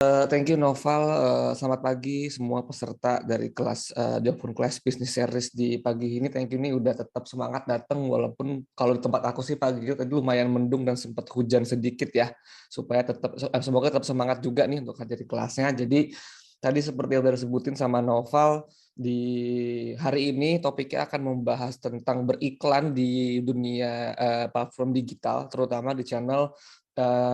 Thank you Noval. Selamat pagi semua peserta dari kelas di Open Class Business Series di pagi ini. Thank you nih udah tetap semangat datang walaupun kalau di tempat aku sih pagi itu tadi lumayan mendung dan sempat hujan sedikit ya. Supaya tetap semoga tetap semangat juga nih untuk hadir di kelasnya. Jadi tadi seperti yang udah disebutin sama Noval, di hari ini topiknya akan membahas tentang beriklan di dunia platform digital, terutama di channel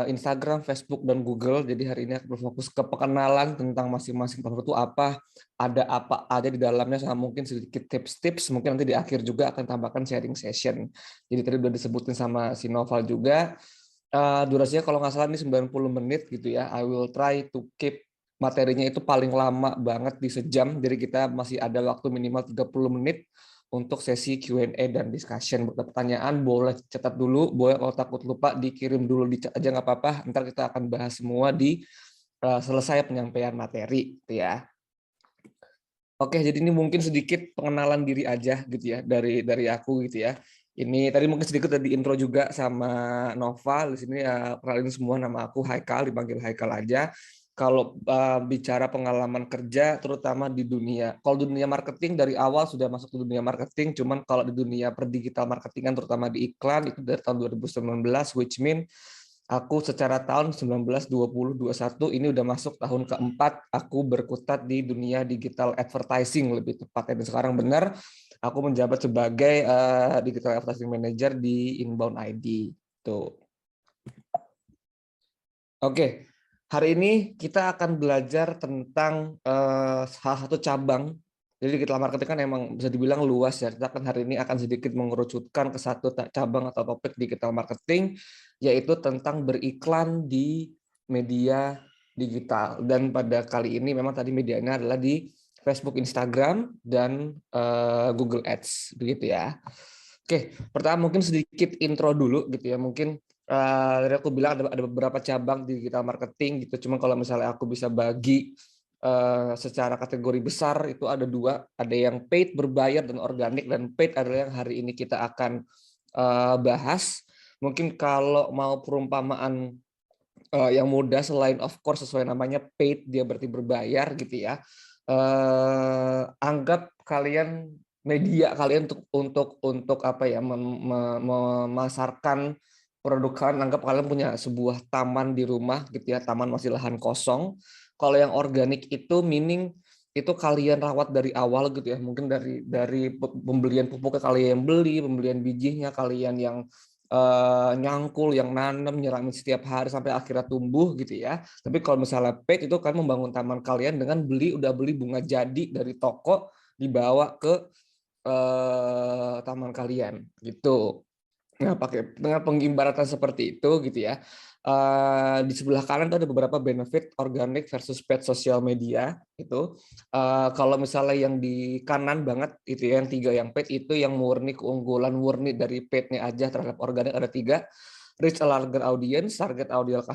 Instagram, Facebook, dan Google. Jadi hari ini aku berfokus ke perkenalan tentang masing-masing platform itu ada apa aja di dalamnya, sama mungkin sedikit tips-tips. Mungkin nanti di akhir juga akan tambahkan sharing session. Jadi tadi udah disebutin sama si Noval juga. Durasinya kalau nggak salah ini 90 menit gitu ya. I will try to keep materinya itu paling lama banget di sejam. Jadi kita masih ada waktu minimal 30 menit untuk sesi Q&A dan discussion. Buat pertanyaan boleh catat dulu, boleh kalau takut lupa dikirim dulu di chat aja nggak apa-apa. Ntar kita akan bahas semua di selesai penyampaian materi, gitu ya. Oke, jadi ini mungkin sedikit pengenalan diri aja gitu ya dari aku gitu ya. Ini tadi mungkin sedikit tadi intro juga sama Nova. Di sini ya kenalin semua, nama aku Haikal, dipanggil Haikal aja. Kalau bicara pengalaman kerja, terutama di dunia, kalau dunia marketing dari awal sudah masuk ke dunia marketing, cuman kalau di dunia perdigital marketingan, terutama di iklan, itu dari tahun 2019, which mean aku secara tahun 19, 20, 21 ini udah masuk tahun keempat aku berkutat di dunia digital advertising lebih tepatnya. Dan sekarang benar aku menjabat sebagai digital advertising manager di Inbound ID. Tuh. Oke, hari ini kita akan belajar tentang salah satu cabang. Jadi digital marketing kan emang bisa dibilang luas ya. Kita akan hari ini akan sedikit mengerucutkan ke satu cabang atau topik digital marketing, yaitu tentang beriklan di media digital. Dan pada kali ini memang tadi medianya adalah di Facebook, Instagram, dan Google Ads, begitu ya. Oke, pertama mungkin sedikit intro dulu gitu ya. Mungkin dari aku bilang ada beberapa cabang di digital marketing gitu. Cuma kalau misalnya aku bisa bagi secara kategori besar itu ada dua. Ada yang paid berbayar dan organik, dan paid adalah yang hari ini kita akan bahas. Mungkin kalau mau perumpamaan yang mudah, selain of course sesuai namanya paid, dia berarti berbayar gitu ya. Anggap kalian media kalian untuk apa ya, memasarkan produk kalian. Anggap kalian punya sebuah taman di rumah gitu ya, taman masih lahan kosong. Kalau yang organik itu meaning itu kalian rawat dari awal gitu ya, mungkin dari pembelian pupuknya kalian beli, pembelian bijinya kalian yang nyangkul, yang nanam, nyiramin setiap hari sampai akhirnya tumbuh gitu ya. Tapi kalau misalnya paid itu kan membangun taman kalian dengan udah beli bunga jadi dari toko, dibawa ke taman kalian gitu. Nah, pakai dengan pengibaratan seperti itu gitu ya. Di sebelah kanan tuh ada beberapa benefit organik versus paid sosial media itu. Kalau misalnya yang di kanan banget itu ya, yang tiga yang paid itu yang murni keunggulan murni dari paid-nya aja terhadap organik ada tiga. Reach a larger audience, target audience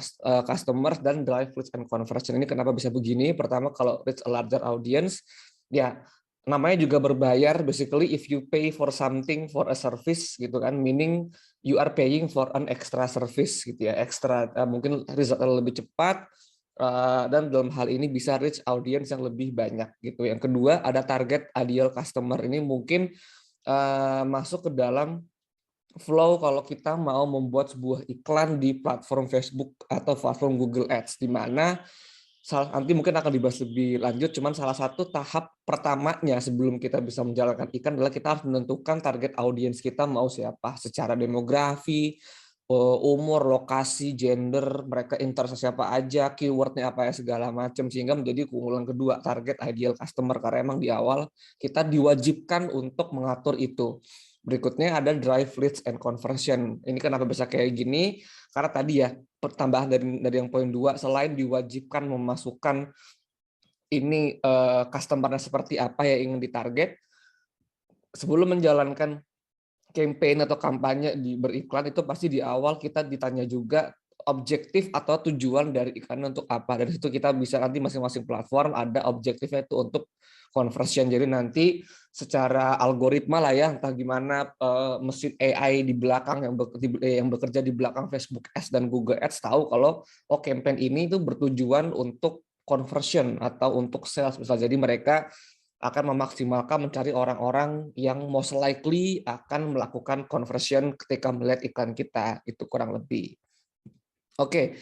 customers, dan drive leads and conversion. Ini kenapa bisa begini? Pertama, kalau reach a larger audience, ya namanya juga berbayar. Basically if you pay for something, for a service gitu kan, meaning you are paying for an extra service gitu ya, ekstra mungkin resultnya lebih cepat, dan dalam hal ini bisa reach audience yang lebih banyak gitu. Yang kedua ada target ideal customer. Ini mungkin masuk ke dalam flow kalau kita mau membuat sebuah iklan di platform Facebook atau platform Google Ads, di mana nanti mungkin akan dibahas lebih lanjut, cuman salah satu tahap pertamanya sebelum kita bisa menjalankan iklan adalah kita harus menentukan target audiens kita mau siapa, secara demografi, umur, lokasi, gender, mereka interest siapa aja, keywordnya apa ya, segala macam, sehingga menjadi keunggulan kedua, target ideal customer, karena emang di awal kita diwajibkan untuk mengatur itu. Berikutnya ada drive leads and conversion. Ini kenapa bisa kayak gini? Karena tadi ya, pertambahan dari yang poin 2, selain diwajibkan memasukkan ini customer-nya seperti apa yang ingin ditarget, sebelum menjalankan campaign atau kampanye di beriklan itu pasti di awal kita ditanya juga objektif atau tujuan dari iklan untuk apa. Dari situ kita bisa nanti masing-masing platform ada objektifnya itu untuk conversion. Jadi nanti secara algoritma lah ya, entah gimana mesin AI di belakang yang bekerja di belakang Facebook Ads dan Google Ads tahu kalau campaign ini itu bertujuan untuk conversion atau untuk sales misalnya. Jadi mereka akan memaksimalkan mencari orang-orang yang most likely akan melakukan conversion ketika melihat iklan kita, itu kurang lebih. Oke,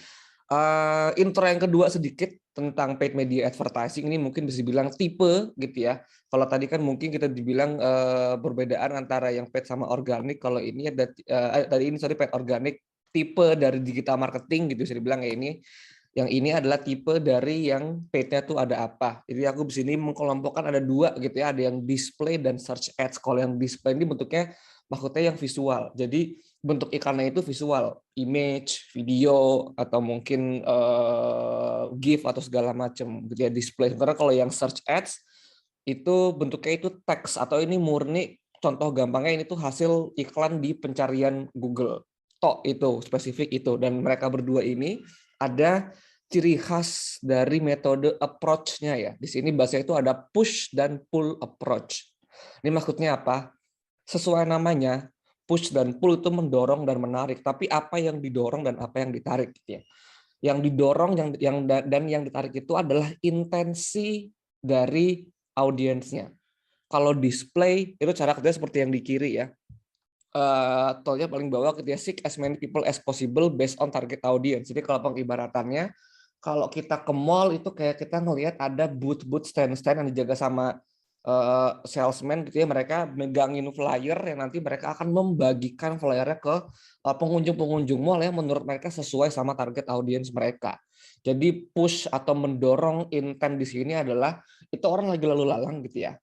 intro yang kedua sedikit tentang paid media advertising ini mungkin bisa dibilang tipe gitu ya. Kalau tadi kan mungkin kita dibilang perbedaan antara yang paid sama organik. Kalau ini ada tadi ini paid organik tipe dari digital marketing gitu bisa dibilang ya ini. Yang ini adalah tipe dari yang paid-nya tuh ada apa. Jadi aku di sini mengkelompokkan ada dua gitu ya, ada yang display dan search ads. Kalau yang display ini bentuknya maksudnya yang visual. Jadi bentuk iklannya itu visual, image, video, atau mungkin GIF atau segala macam gitu ya, display. Sementara kalau yang search ads itu bentuknya itu teks atau ini murni contoh gampangnya ini tuh hasil iklan di pencarian Google. Tok itu spesifik itu dan mereka berdua ini ada ciri khas dari metode approach-nya ya. Di sini bahasa itu ada push dan pull approach. Ini maksudnya apa? Sesuai namanya, push dan pull itu mendorong dan menarik. Tapi apa yang didorong dan apa yang ditarik gitu ya. Yang didorong dan yang ditarik itu adalah intensi dari audiensnya. Kalau display itu cara kerja seperti yang di kiri ya. Tolnya paling bawah ketika seek as many people as possible based on target audience. Jadi kalau pengibaratannya, kalau kita ke mall itu kayak kita ngelihat ada booth-booth stand-stand yang dijaga sama salesman gitu ya, mereka megangin flyer yang nanti mereka akan membagikan flyernya ke pengunjung-pengunjung mall yang menurut mereka sesuai sama target audience mereka. Jadi push atau mendorong intent di sini adalah itu orang lagi lalu lalang gitu ya,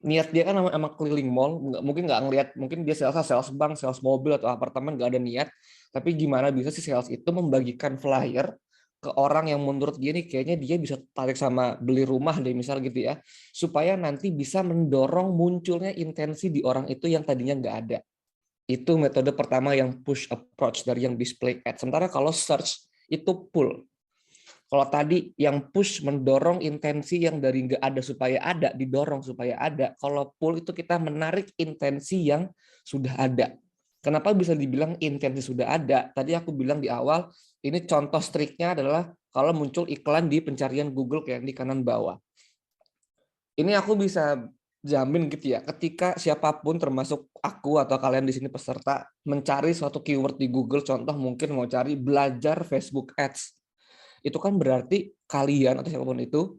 niat dia kan emang keliling mall, mungkin nggak ngelihat, mungkin dia sales bank, sales mobil atau apartemen, nggak ada niat. Tapi gimana bisa sih sales itu membagikan flyer ke orang yang menurut dia nih kayaknya dia bisa tarik sama beli rumah deh misal gitu ya, supaya nanti bisa mendorong munculnya intensi di orang itu yang tadinya nggak ada. Itu metode pertama yang push approach dari yang display ad. Sementara kalau search itu pull. Kalau tadi yang push mendorong intensi yang dari nggak ada supaya ada, didorong supaya ada. Kalau pull itu kita menarik intensi yang sudah ada. Kenapa bisa dibilang intensi sudah ada? Tadi aku bilang di awal, ini contoh striknya adalah kalau muncul iklan di pencarian Google kayak di kanan bawah. Ini aku bisa jamin gitu ya, ketika siapapun termasuk aku atau kalian di sini peserta mencari suatu keyword di Google, contoh mungkin mau cari belajar Facebook Ads, itu kan berarti kalian atau siapapun itu,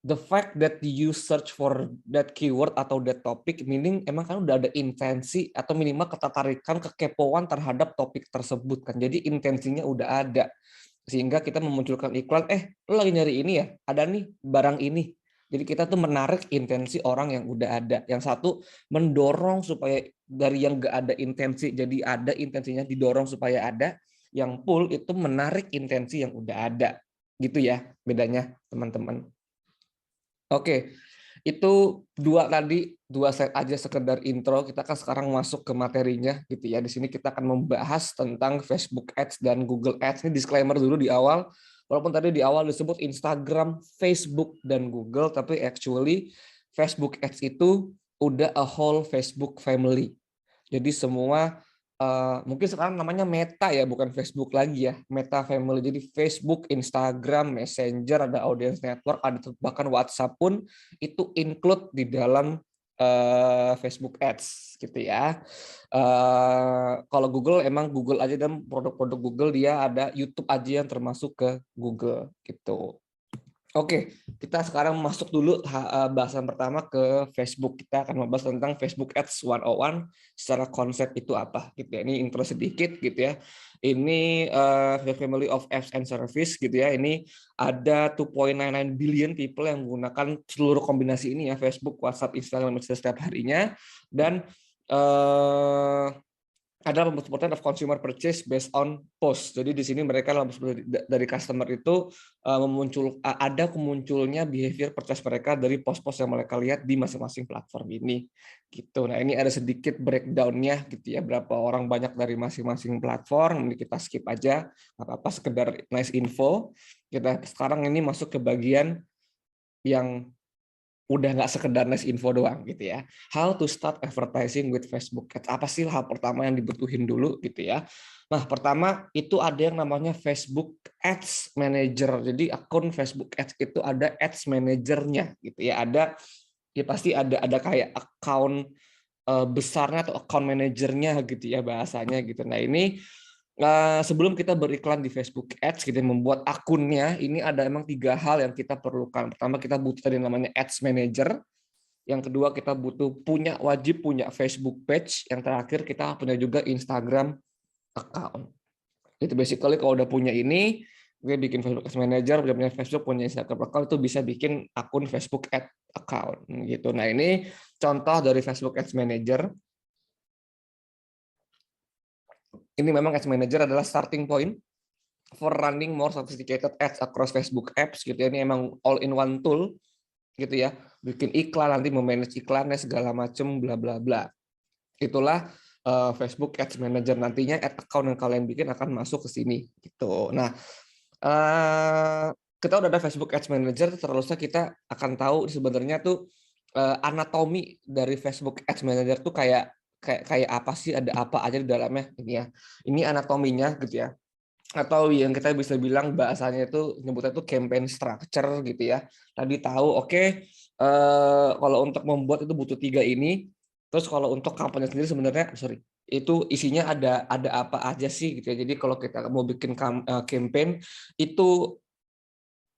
the fact that you search for that keyword atau that topic, meaning emang kan udah ada intensi atau minimal ketertarikan, kekepoan terhadap topik tersebut kan. Jadi intensinya udah ada. Sehingga kita memunculkan iklan, lo lagi nyari ini ya? Ada nih barang ini. Jadi kita tuh menarik intensi orang yang udah ada. Yang satu mendorong supaya dari yang gak ada intensi jadi ada, intensinya didorong supaya ada. Yang pull itu menarik intensi yang udah ada. Gitu ya bedanya teman-teman. Oke, itu dua set aja sekedar intro. Kita kan sekarang masuk ke materinya gitu ya. Di sini kita akan membahas tentang Facebook Ads dan Google Ads. Ini disclaimer dulu di awal. Walaupun tadi di awal disebut Instagram, Facebook, dan Google, tapi actually Facebook Ads itu udah a whole Facebook family. Jadi semua mungkin sekarang namanya Meta ya, bukan Facebook lagi ya, Meta Family. Jadi Facebook, Instagram, Messenger, ada Audience Network, ada bahkan WhatsApp pun itu include di dalam Facebook Ads gitu ya. Kalau Google emang Google aja, dan produk-produk Google dia ada YouTube aja yang termasuk ke Google gitu. Oke, kita sekarang masuk dulu bahasan pertama ke Facebook. Kita akan membahas tentang Facebook Ads 101 secara konsep itu apa gitu ya. Ini intro sedikit gitu ya. Ini family of apps and service gitu ya. Ini ada 2.99 billion people yang menggunakan seluruh kombinasi ini ya, Facebook, WhatsApp, Instagram, setiap harinya, dan ada pembuatan of consumer purchase based on post. Jadi di sini mereka dari customer itu ada kemunculnya behavior purchase mereka dari post-post yang mereka lihat di masing-masing platform ini. Gitu. Nah, ini ada sedikit breakdown-nya gitu ya, berapa orang banyak dari masing-masing platform. Ini kita skip aja, apa-apa, sekedar nice info. Kita sekarang ini masuk ke bagian yang udah nggak sekedar nice info doang gitu ya. How to start advertising with Facebook Ads. Apa sih hal pertama yang dibutuhin dulu gitu ya. Nah, pertama itu ada yang namanya Facebook Ads Manager. Jadi akun Facebook Ads itu ada Ads Manager-nya gitu ya. Ada ya pasti ada kayak account besarnya atau account manajernya gitu ya bahasanya gitu. Nah, ini sebelum kita beriklan di Facebook Ads, kita membuat akunnya, ini ada emang 3 hal yang kita perlukan. Pertama, kita butuh tadi namanya Ads Manager. Yang kedua, kita butuh wajib punya Facebook page. Yang terakhir, kita punya juga Instagram account. Itu basically kalau udah punya ini, gue bikin Facebook Ads Manager, udah punya Facebook, punya Instagram account, itu bisa bikin akun Facebook Ads account gitu. Nah, ini contoh dari Facebook Ads Manager. Ini memang Ads Manager adalah starting point for running more sophisticated ads across Facebook apps gitu ya. Ini emang all in one tool gitu ya. Bikin iklan, nanti memanage iklannya segala macam bla bla bla. Itulah Facebook Ads Manager, nantinya ad account yang kalian bikin akan masuk ke sini gitu. Nah, kita udah ada Facebook Ads Manager, terusnya kita akan tahu sebenarnya tuh anatomi dari Facebook Ads Manager tuh kayak apa sih, ada apa aja di dalamnya ini ya. Ini anatominya gitu ya. Atau yang kita bisa bilang bahasanya itu nyebutnya itu campaign structure gitu ya. Tadi tahu kalau untuk membuat itu butuh 3 ini. Terus kalau untuk kampanye sendiri sebenarnya itu isinya ada apa aja sih gitu ya. Jadi kalau kita mau bikin campaign itu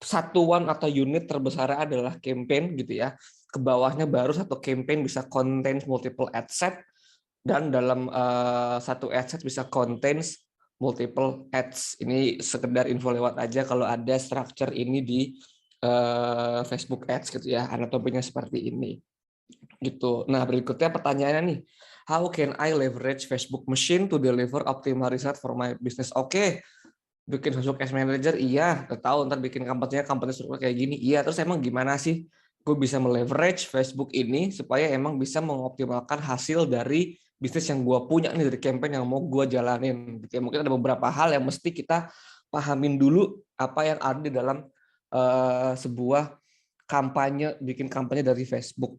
satuan atau unit terbesar adalah campaign gitu ya. Ke bawahnya baru satu campaign bisa contain multiple ad set, dan dalam satu ad set bisa contains multiple ads. Ini sekedar info lewat aja kalau ada structure ini di Facebook Ads gitu ya, anatominya seperti ini. Gitu. Nah, berikutnya pertanyaannya nih, how can I leverage Facebook machine to deliver optimal result for my business? Oke, bikin Facebook Ads Manager, iya. Tahu ntar bikin kampanye struktur kayak gini, iya. Terus emang gimana sih gue bisa meleverage Facebook ini supaya emang bisa mengoptimalkan hasil dari bisnis yang gue punya nih, dari campaign yang mau gue jalanin gitu ya. Mungkin ada beberapa hal yang mesti kita pahamin dulu apa yang ada di dalam sebuah bikin kampanye dari Facebook.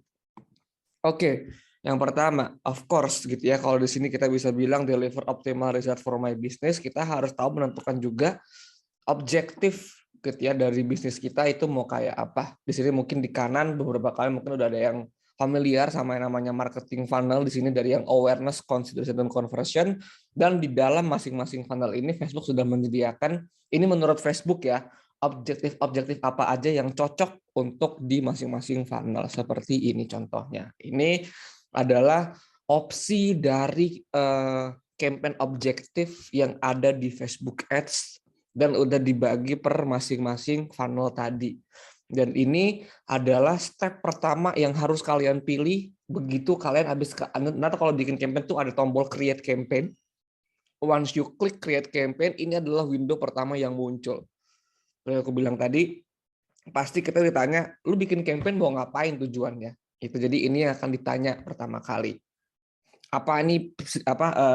Oke, yang pertama, of course gitu ya, kalau di sini kita bisa bilang deliver optimal result for my business, kita harus tahu menentukan juga objektif gitu ya dari bisnis kita itu mau kayak apa. Di sini mungkin di kanan beberapa kali mungkin udah ada yang familiar sama yang namanya marketing funnel. Di sini dari yang awareness, consideration, dan conversion. Dan di dalam masing-masing funnel ini Facebook sudah menyediakan, ini menurut Facebook ya, objektif apa aja yang cocok untuk di masing-masing funnel. Seperti ini contohnya. Ini adalah opsi dari campaign objektif yang ada di Facebook Ads dan udah dibagi per masing-masing funnel tadi. Dan ini adalah step pertama yang harus kalian pilih begitu kalian nanti kalau bikin campaign tuh ada tombol create campaign. Once you click create campaign, ini adalah window pertama yang muncul. Seperti aku bilang tadi, pasti kita ditanya, lu bikin campaign mau ngapain tujuannya? Itu jadi ini akan ditanya pertama kali.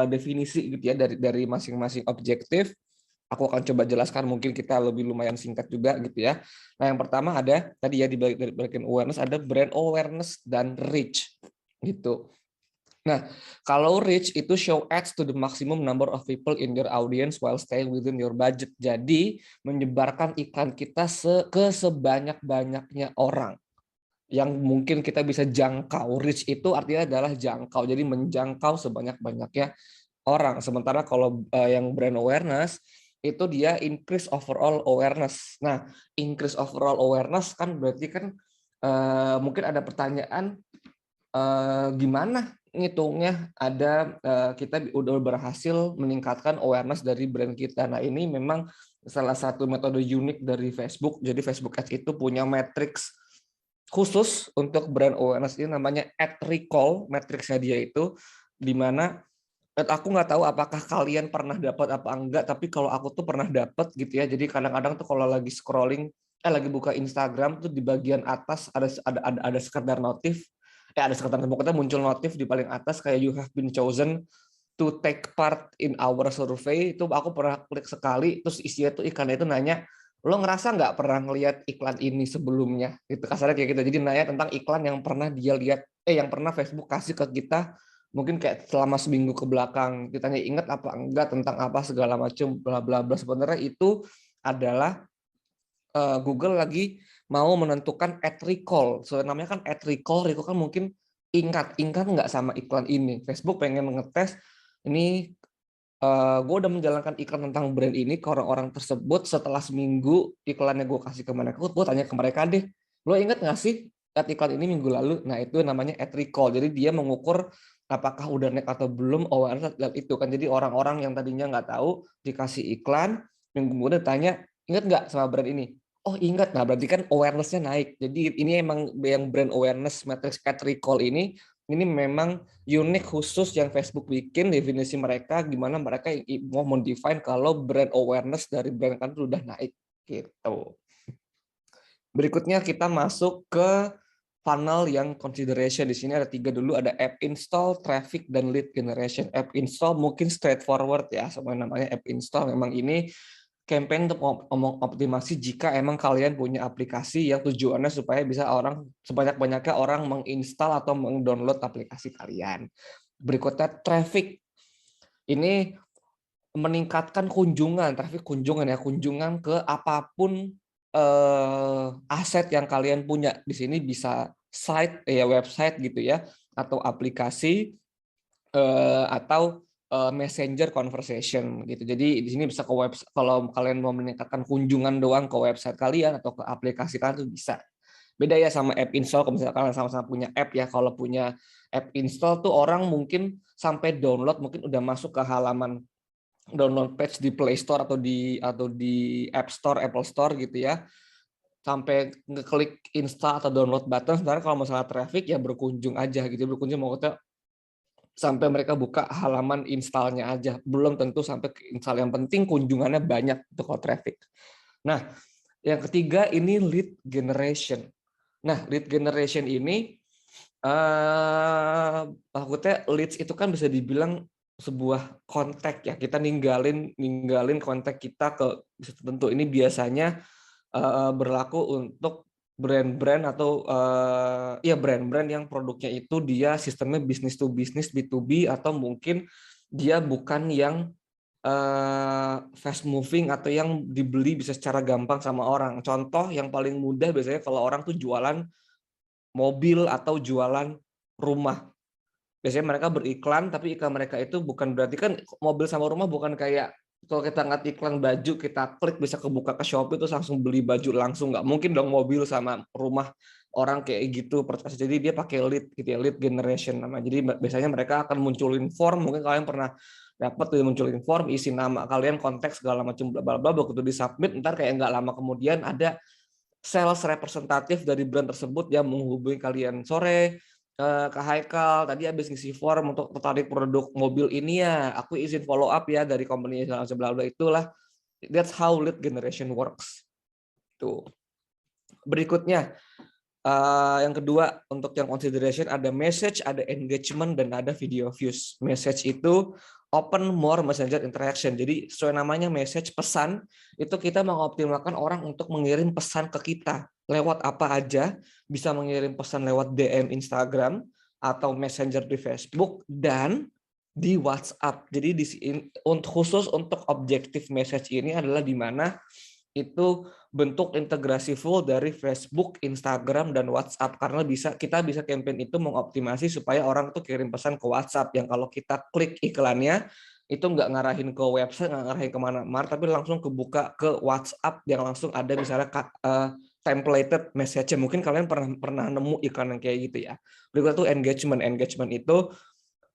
Definisi gitu ya dari masing-masing objektif. Aku akan coba jelaskan, mungkin kita lebih lumayan singkat juga gitu ya. Nah, yang pertama ada tadi ya di bagian awareness, ada brand awareness dan reach gitu. Nah, kalau reach itu show ads to the maximum number of people in your audience while staying within your budget. Jadi menyebarkan iklan kita ke sebanyak-banyaknya orang yang mungkin kita bisa jangkau. Reach itu artinya adalah jangkau. Jadi menjangkau sebanyak-banyaknya orang. Sementara kalau yang brand awareness itu dia increase overall awareness. Nah, increase overall awareness kan berarti kan mungkin ada pertanyaan gimana ngitungnya kita udah berhasil meningkatkan awareness dari brand kita. Nah, ini memang salah satu metode unik dari Facebook. Jadi Facebook Ads itu punya matrix khusus untuk brand awareness, ini namanya ad recall. Matriksnya dia itu di mana aku nggak tahu apakah kalian pernah dapat apa enggak, tapi kalau aku tuh pernah dapat gitu ya. Jadi kadang-kadang tuh kalau lagi scrolling, lagi buka Instagram tuh di bagian atas ada sekedar notif, ada sekedar pokoknya muncul notif di paling atas kayak you have been chosen to take part in our survey. Itu aku pernah klik sekali, terus isinya tuh ikannya itu nanya lo ngerasa nggak pernah ngelihat iklan ini sebelumnya? Itu kasarnya kayak gitu. Jadi nanya tentang iklan yang pernah dia lihat, yang pernah Facebook kasih ke kita, mungkin kayak selama seminggu ke belakang. Ditanya ingat apa enggak tentang apa segala macam, bla bla bla. Sebenarnya itu adalah Google lagi mau menentukan ad recall. So, namanya kan ad recall, recall kan mungkin ingat nggak sama iklan ini. Facebook pengen ngetes ini, gue udah menjalankan iklan tentang brand ini ke orang-orang tersebut setelah seminggu iklannya gue kasih ke mereka, gue tanya ke mereka deh, lo inget nggak sih lihat iklan ini minggu lalu? Nah itu namanya ad recall. Jadi dia mengukur apakah udah naik atau belum awareness lihat itu kan. Jadi orang-orang yang tadinya nggak tahu dikasih iklan, minggu kemudian tanya inget nggak sama brand ini? Oh ingat, nah berarti kan awareness-nya naik. Jadi ini emang yang brand awareness matrix ad recall ini memang unik khusus yang Facebook bikin definisi mereka gimana mereka mau mendefine kalau brand awareness dari brand kan sudah naik gitu. Berikutnya kita masuk ke funnel yang consideration. Di sini ada 3 dulu, ada app install, traffic, dan lead generation. App install mungkin straightforward ya, semua namanya app install. Memang ini campaign untuk optimasi jika emang kalian punya aplikasi yang tujuannya supaya bisa orang sebanyak-banyaknya orang menginstal atau mendownload aplikasi kalian. Berikutnya traffic. Ini meningkatkan kunjungan, traffic kunjungan ya, kunjungan ke apapun aset yang kalian punya. Di sini bisa site ya, website gitu ya, atau aplikasi atau messenger conversation gitu. Jadi di sini bisa ke website, kalau kalian mau meningkatkan kunjungan doang ke website kalian atau ke aplikasi kalian itu bisa. Beda ya sama app install, kalau misalnya kalian sama-sama punya app ya, kalau punya app install tuh orang mungkin sampai download mungkin udah masuk ke halaman download page di Play Store atau di App Store, Apple Store gitu ya, sampai ngeklik install atau download button. Sebenarnya kalau masalah traffic ya berkunjung aja gitu, berkunjung maksudnya sampai mereka buka halaman installnya aja, belum tentu sampai ke install. Yang penting kunjungannya banyak itu kalau traffic. Nah, yang ketiga ini lead generation. Nah, lead generation ini takutnya leads itu kan bisa dibilang sebuah kontak ya. Kita ninggalin kontak kita ke bisa tertentu. Ini biasanya berlaku untuk brand-brand atau ya brand-brand yang produknya itu dia sistemnya bisnis to bisnis B2B, atau mungkin dia bukan yang fast moving atau yang dibeli bisa secara gampang sama orang. Contoh yang paling mudah biasanya kalau orang tuh jualan mobil atau jualan rumah. Biasanya mereka beriklan, tapi iklan mereka itu bukan berarti kan mobil sama rumah bukan kayak kalau kita ngeliat iklan baju, kita klik bisa kebuka ke Shopee terus langsung beli baju langsung. Nggak mungkin dong mobil sama rumah orang kayak gitu. Jadi dia pakai lead gitu ya, lead generation nama. Jadi biasanya mereka akan munculin form, mungkin kalian pernah dapat tuh munculin form, isi nama kalian, konteks segala macam bla bla bla, begitu di submit ntar kayak nggak lama kemudian ada sales representatif dari brand tersebut yang menghubungi kalian. Sore, Kak Haikal, tadi habis ngisi form untuk tertarik produk mobil ini ya, aku izin follow up ya dari company bla bla, itulah. That's how lead generation works. Tuh. Berikutnya, yang kedua untuk yang consideration ada message, ada engagement, dan ada video views. Message itu open more messenger interaction. Jadi sesuai namanya message, pesan, itu kita mengoptimalkan orang untuk mengirim pesan ke kita. Lewat apa aja, bisa mengirim pesan lewat DM Instagram atau messenger di Facebook dan di WhatsApp. Jadi khusus untuk objektif message ini adalah di mana itu bentuk integrasi full dari Facebook, Instagram, dan WhatsApp, karena kita bisa campaign itu mengoptimasi supaya orang tuh kirim pesan ke WhatsApp yang kalau kita klik iklannya itu nggak ngarahin ke website, nggak ngarahin kemana-mana, tapi langsung kebuka ke WhatsApp yang langsung ada misalnya templated message. Mungkin kalian pernah nemu iklan yang kayak gitu ya. Berikutnya tuh engagement itu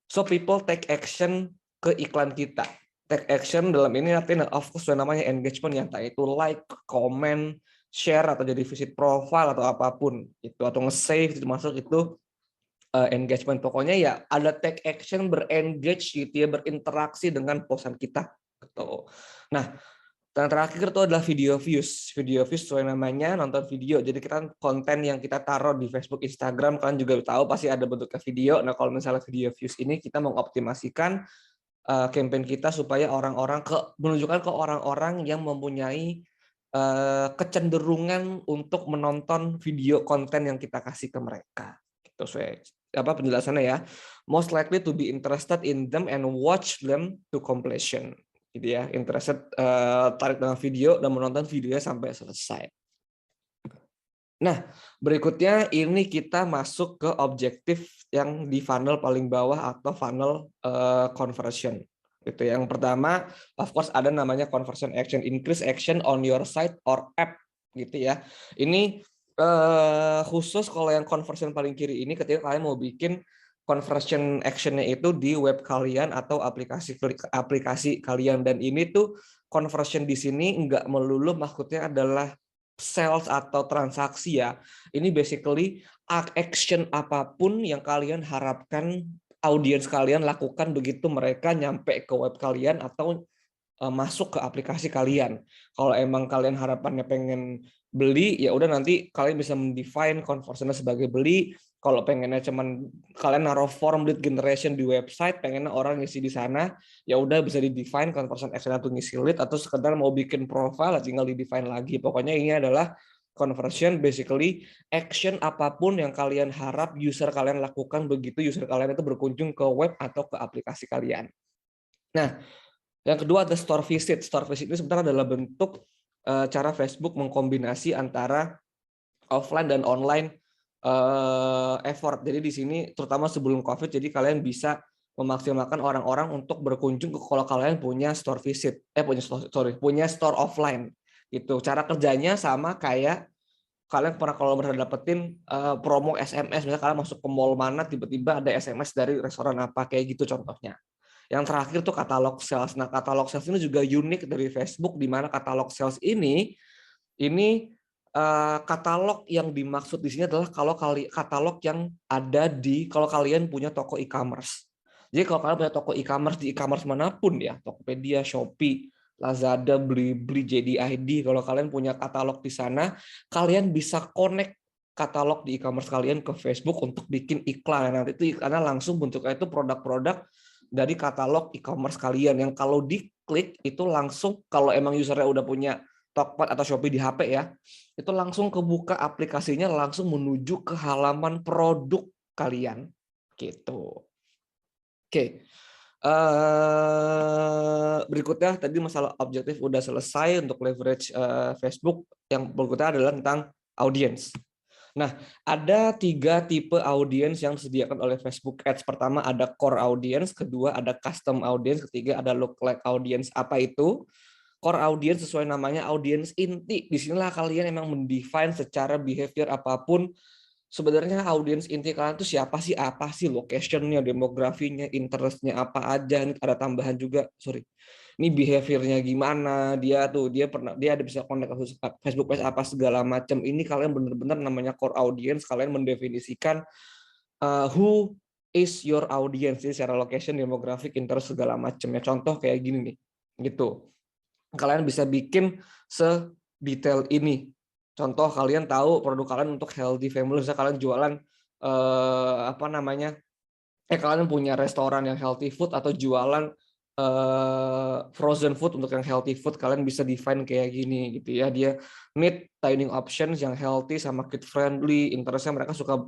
so people take action ke iklan kita. Take action dalam ini artinya of course namanya engagement, yang entah itu like, comment, share, atau jadi visit profile atau apapun itu, atau nge-save itu masuk itu engagement. Pokoknya ya ada take action, berengage gitu ya, berinteraksi dengan posan kita gitu. Nah, yang terakhir itu adalah video views. Video views sesuai namanya, nonton video. Jadi kita konten yang kita taruh di Facebook, Instagram, kalian juga tahu pasti ada bentuknya video. Nah, kalau misalnya video views ini kita mengoptimasikan campaign kita supaya menunjukkan ke orang-orang yang mempunyai kecenderungan untuk menonton video konten yang kita kasih ke mereka. Gitu penjelasannya ya. Most likely to be interested in them and watch them to completion. Gitu ya, interested, tarik dengan video dan menonton videonya sampai selesai. Nah, berikutnya ini kita masuk ke objektif yang di funnel paling bawah atau funnel conversion. Gitu. Yang pertama, of course ada namanya conversion action, increase action on your site or app, gitu ya. Ini khusus kalau yang conversion paling kiri ini ketika kalian mau bikin conversion action-nya itu di web kalian atau aplikasi kalian, dan ini tuh conversion di sini nggak melulu maksudnya adalah sales atau transaksi ya. Ini basically action apapun yang kalian harapkan audiens kalian lakukan begitu mereka nyampe ke web kalian atau masuk ke aplikasi kalian. Kalau emang kalian harapannya pengen beli, ya udah nanti kalian bisa mendefine conversion-nya sebagai beli. Kalau pengennya cuman kalian naruh form lead generation di website, pengennya orang ngisi di sana, ya udah bisa di-define conversion action atau ngisi lead, atau sekedar mau bikin profile tinggal di-define lagi. Pokoknya ini adalah conversion, basically action apapun yang kalian harap user kalian lakukan begitu user kalian itu berkunjung ke web atau ke aplikasi kalian. Nah, yang kedua ada store visit. Store visit ini sebenarnya adalah bentuk cara Facebook mengkombinasi antara offline dan online effort. Jadi di sini terutama sebelum COVID, jadi kalian bisa memaksimalkan orang-orang untuk berkunjung ke kalau kalian punya store visit, punya store offline gitu. Cara kerjanya sama kayak kalian kalau pernah dapetin promo SMS, misalnya kalian masuk ke mall mana tiba-tiba ada SMS dari restoran apa, kayak gitu contohnya. Yang terakhir tuh katalog sales. Nah, katalog sales ini juga unik dari Facebook, di mana katalog sales ini katalog yang dimaksud di sini adalah katalog yang ada di kalau kalian punya toko e-commerce. Jadi kalau kalian punya toko e-commerce di e-commerce manapun ya, Tokopedia, Shopee, Lazada, Blibli, JD.id, kalau kalian punya katalog di sana, kalian bisa connect katalog di e-commerce kalian ke Facebook untuk bikin iklan. Nanti itu iklannya langsung bentuknya itu produk-produk dari katalog e-commerce kalian yang kalau diklik itu langsung, kalau emang usernya udah punya Tokped atau Shopee di HP ya, itu langsung kebuka aplikasinya, langsung menuju ke halaman produk kalian gitu. Oke. Berikutnya tadi masalah objektif udah selesai untuk leverage Facebook. Yang berikutnya adalah tentang audience. Nah, ada 3 tipe audience yang disediakan oleh Facebook Ads. Pertama ada core audience, kedua ada custom audience, ketiga ada lookalike audience. Apa itu? Core audience sesuai namanya audience inti. Disinilah kalian emang mendefine secara behavior apapun. Sebenarnya audience inti kalian itu siapa sih? Apa sih locationnya, demografinya, interestnya apa aja? Ini ada tambahan juga, sorry. Ini behaviornya gimana? Dia ada bisa connect ke Facebook page apa segala macam. Ini kalian benar-benar namanya core audience. Kalian mendefinisikan who is your audience, jadi secara location, demografik, interest segala macamnya. Contoh kayak gini nih, gitu. Kalian bisa bikin sedetail ini. Contoh, kalian tahu produk kalian untuk healthy family, misalnya kalian jualan kalian punya restoran yang healthy food atau jualan frozen food untuk yang healthy food, kalian bisa define kayak gini gitu ya. Dia need dining options yang healthy sama kid friendly, interestnya mereka suka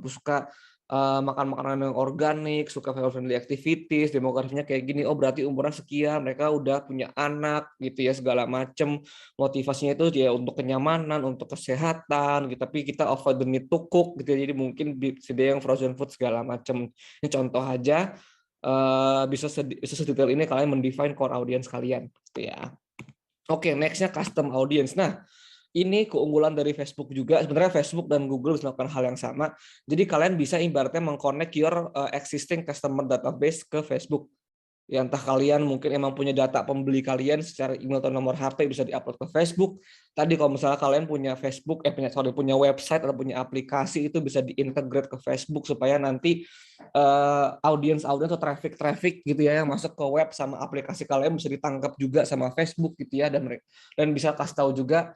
makan makanan yang organik, suka family friendly activities, demografinya kayak gini. Oh, berarti umurnya sekian, mereka udah punya anak gitu ya, segala macem. Motivasinya itu ya untuk kenyamanan, untuk kesehatan gitu. Tapi kita avoid the need to cook gitu ya. Jadi mungkin sedia yang frozen food segala macem. Ini contoh aja. Bisa sedetail ini kalian mendefine core audience kalian gitu ya. Oke, nextnya custom audience. Nah, ini keunggulan dari Facebook juga. Sebenarnya Facebook dan Google bisa melakukan hal yang sama. Jadi kalian bisa ibaratnya mengconnect your existing customer database ke Facebook. Ya, entah kalian mungkin emang punya data pembeli kalian secara email atau nomor HP bisa diupload ke Facebook. Tadi kalau misalnya kalian punya punya website atau punya aplikasi, itu bisa diintegrate ke Facebook supaya nanti audiens atau traffic gitu ya yang masuk ke web sama aplikasi kalian bisa ditangkap juga sama Facebook gitu ya, dan bisa kasih tahu juga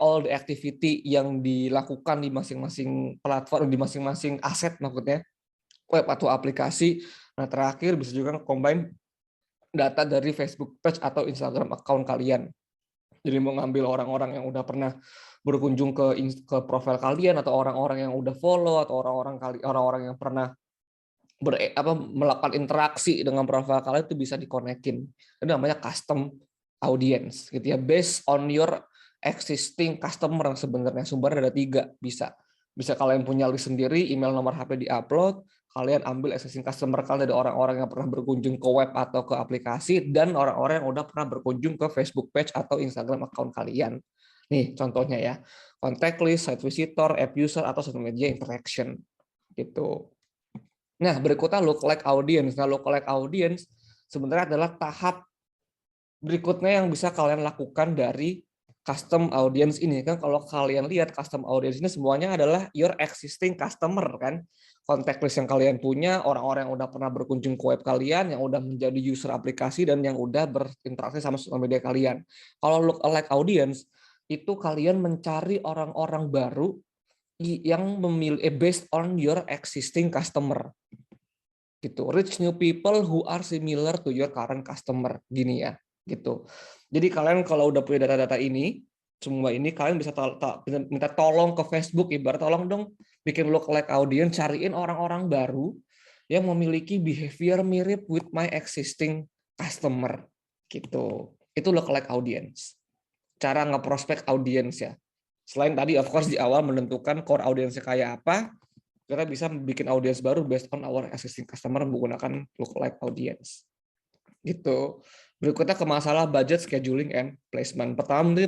all the activity yang dilakukan di masing-masing platform, di masing-masing aset maksudnya, web atau aplikasi. Nah, terakhir bisa juga combine data dari Facebook page atau Instagram account kalian. Jadi mau ngambil orang-orang yang udah pernah berkunjung ke profil kalian, atau orang-orang yang udah follow, atau orang-orang yang pernah melakukan interaksi dengan profil kalian, itu bisa dikonekin. Itu namanya custom audience gitu ya, based on your existing customer. Sebenarnya sumbernya ada 3. Bisa kalian punya list sendiri, email, nomor HP diupload, kalian ambil existing customer kalian dari orang-orang yang pernah berkunjung ke web atau ke aplikasi, dan orang-orang yang udah pernah berkunjung ke Facebook page atau Instagram account kalian. Nih contohnya ya, contact list, site visitor, app user, atau social media interaction gitu. Nah, berikutnya lookalike audience. Nah, lookalike audience sebenarnya adalah tahap berikutnya yang bisa kalian lakukan dari custom audience ini. Kan kalau kalian lihat custom audience ini semuanya adalah your existing customer kan. Contact list yang kalian punya, orang-orang yang udah pernah berkunjung ke web kalian, yang udah menjadi user aplikasi, dan yang udah berinteraksi sama sosial media kalian. Kalau lookalike audience, itu kalian mencari orang-orang baru yang memilih based on your existing customer gitu. Reach new people who are similar to your current customer, gini ya gitu. Jadi kalian kalau udah punya data-data ini, semua ini kalian bisa minta tolong ke Facebook, ibarat tolong dong bikin lookalike audience, cariin orang-orang baru yang memiliki behavior mirip with my existing customer gitu. Itu lookalike audience. Cara nge-prospect audience ya. Selain tadi of course di awal menentukan core audience-nya kayak apa, kita bisa bikin audience baru based on our existing customer menggunakan lookalike audience. Gitu. Berikutnya ke masalah budget, scheduling, and placement. Pertama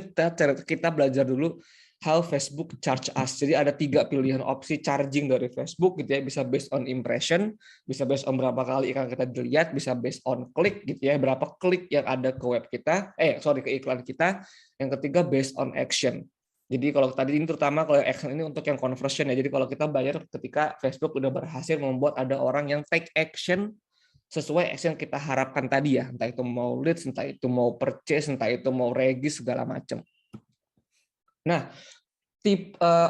kita belajar dulu how Facebook charge us. Jadi ada 3 pilihan opsi charging dari Facebook gitu ya. Bisa based on impression, bisa based on berapa kali iklan kita dilihat, bisa based on klik gitu ya, berapa klik yang ada ke web kita, ke iklan kita. Yang ketiga based on action. Jadi kalau tadi ini terutama kalau action ini untuk yang conversion ya. Jadi kalau kita bayar ketika Facebook udah berhasil membuat ada orang yang take action sesuai action yang kita harapkan tadi ya. Entah itu mau leads, entah itu mau purchase, entah itu mau regis, segala macam. Nah,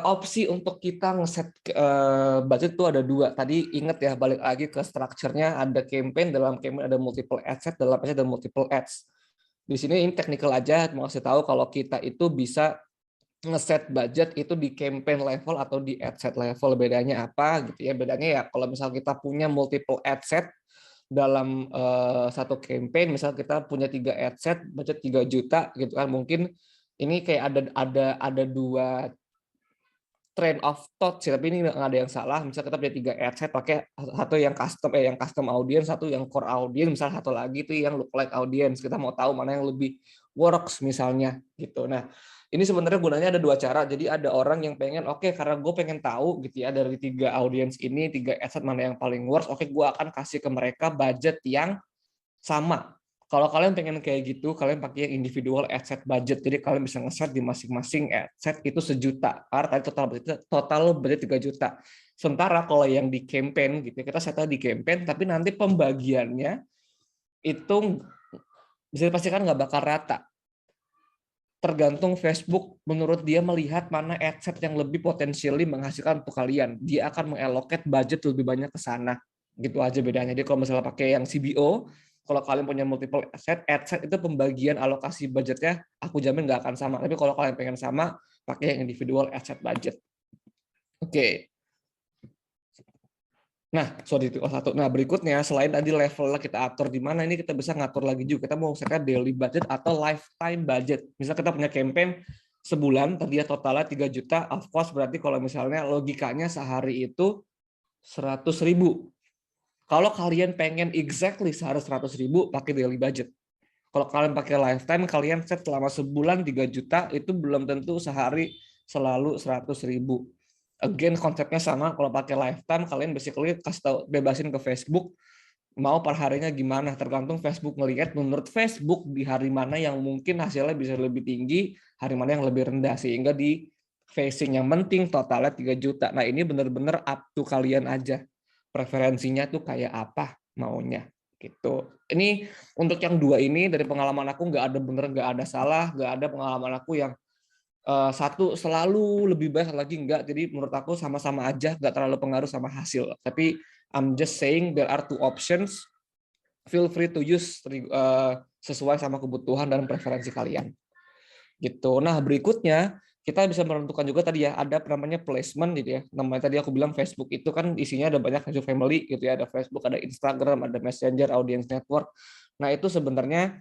opsi untuk kita ngeset budget itu ada 2. Tadi ingat ya, balik lagi ke structure-nya, ada campaign, dalam campaign ada multiple ad set, dalam ad set ada multiple ads. Di sini ini technical aja, mau kasih tahu kalau kita itu bisa ngeset budget itu di campaign level atau di ad set level. Bedanya apa gitu ya? Bedanya ya kalau misal kita punya multiple ad set dalam satu campaign, misal kita punya 3 ad set budget 3 juta gitu kan, mungkin ini kayak ada 2 train of thought sih, tapi ini nggak ada yang salah. Misal kita punya 3 ad set, pakai satu yang custom audience, satu yang core audience, misal satu lagi itu yang lookalike audience. Kita mau tahu mana yang lebih works misalnya gitu. Nah, ini sebenarnya gunanya ada 2 cara. Jadi ada orang yang pengen, oke, karena gue pengen tahu gitu ya, dari 3 audience ini, 3 asset mana yang paling works, oke, gue akan kasih ke mereka budget yang sama. Kalau kalian pengen kayak gitu, kalian pakai yang individual asset budget. Jadi kalian bisa ngeset di masing-masing asset itu 1 juta. Karena tadi total budget 3 juta. Sementara kalau yang di campaign gitu, kita setnya di campaign, tapi nanti pembagiannya itu bisa dipastikan nggak bakal rata. Tergantung Facebook menurut dia melihat mana adset yang lebih potensially menghasilkan untuk kalian. Dia akan mengallocate budget lebih banyak ke sana. Gitu aja bedanya. Jadi kalau misalnya pakai yang CBO, kalau kalian punya multiple adset itu pembagian alokasi budgetnya aku jamin nggak akan sama. Tapi kalau kalian pengen sama, pakai yang individual adset budget. Oke. Nah, itu satu. Nah, berikutnya selain tadi levelnya kita atur di mana, ini kita bisa ngatur lagi juga. Kita mau set daily budget atau lifetime budget. Misal kita punya campaign sebulan, tadi ya totalnya 3 juta, of course berarti kalau misalnya logikanya sehari itu 100.000. Kalau kalian pengen exactly sehari 100.000, pakai daily budget. Kalau kalian pakai lifetime, kalian set selama sebulan 3 juta, itu belum tentu sehari selalu 100.000. Again, konsepnya sama. Kalau pakai lifetime, kalian basically kasih tahu, bebasin ke Facebook mau per harinya gimana. Tergantung Facebook ngelihat menurut Facebook di hari mana yang mungkin hasilnya bisa lebih tinggi, hari mana yang lebih rendah, sehingga di facing yang penting totalnya 3 juta. Nah, ini benar-benar up to kalian aja. Preferensinya tuh kayak apa maunya gitu. Ini untuk yang 2 ini dari pengalaman aku nggak ada bener, nggak ada salah, nggak ada pengalaman aku yang satu selalu lebih baik lagi enggak. Jadi menurut aku sama-sama aja, nggak terlalu pengaruh sama hasil. Tapi I'm just saying there are 2 options. Feel free to use sesuai sama kebutuhan dan preferensi kalian. gitu. Nah, berikutnya kita bisa menentukan juga tadi ya, ada namanya placement gitu ya. Namanya tadi aku bilang Facebook itu kan isinya ada banyak Facebook family gitu ya, ada Facebook, ada Instagram, ada Messenger, Audience Network. Nah, itu sebenarnya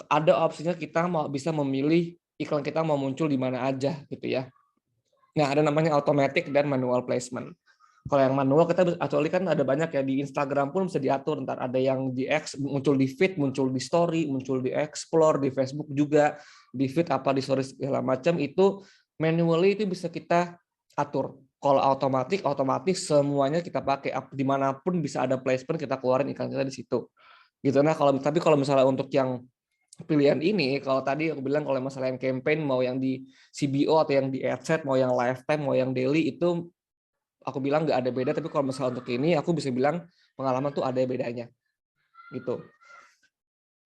ada opsinya kita mau bisa memilih iklan kita mau muncul di mana aja gitu ya. Nah, ada namanya automatic dan manual placement. Kalau yang manual kita actually kan ada banyak ya, di Instagram pun bisa diatur, ntar ada yang di muncul di feed, muncul di story, muncul di explore, di Facebook juga, di feed apa di story segala macam itu manually itu bisa kita atur. Kalau otomatis semuanya kita pakai dimanapun bisa ada placement kita keluarin iklan kita di situ. Gitu. Nah, kalau misalnya untuk yang pilihan ini, kalau tadi aku bilang kalau masalah yang campaign mau yang di CBO atau yang di adset, mau yang lifetime, mau yang daily itu aku bilang nggak ada beda, tapi kalau misalnya untuk ini aku bisa bilang pengalaman tuh ada bedanya gitu.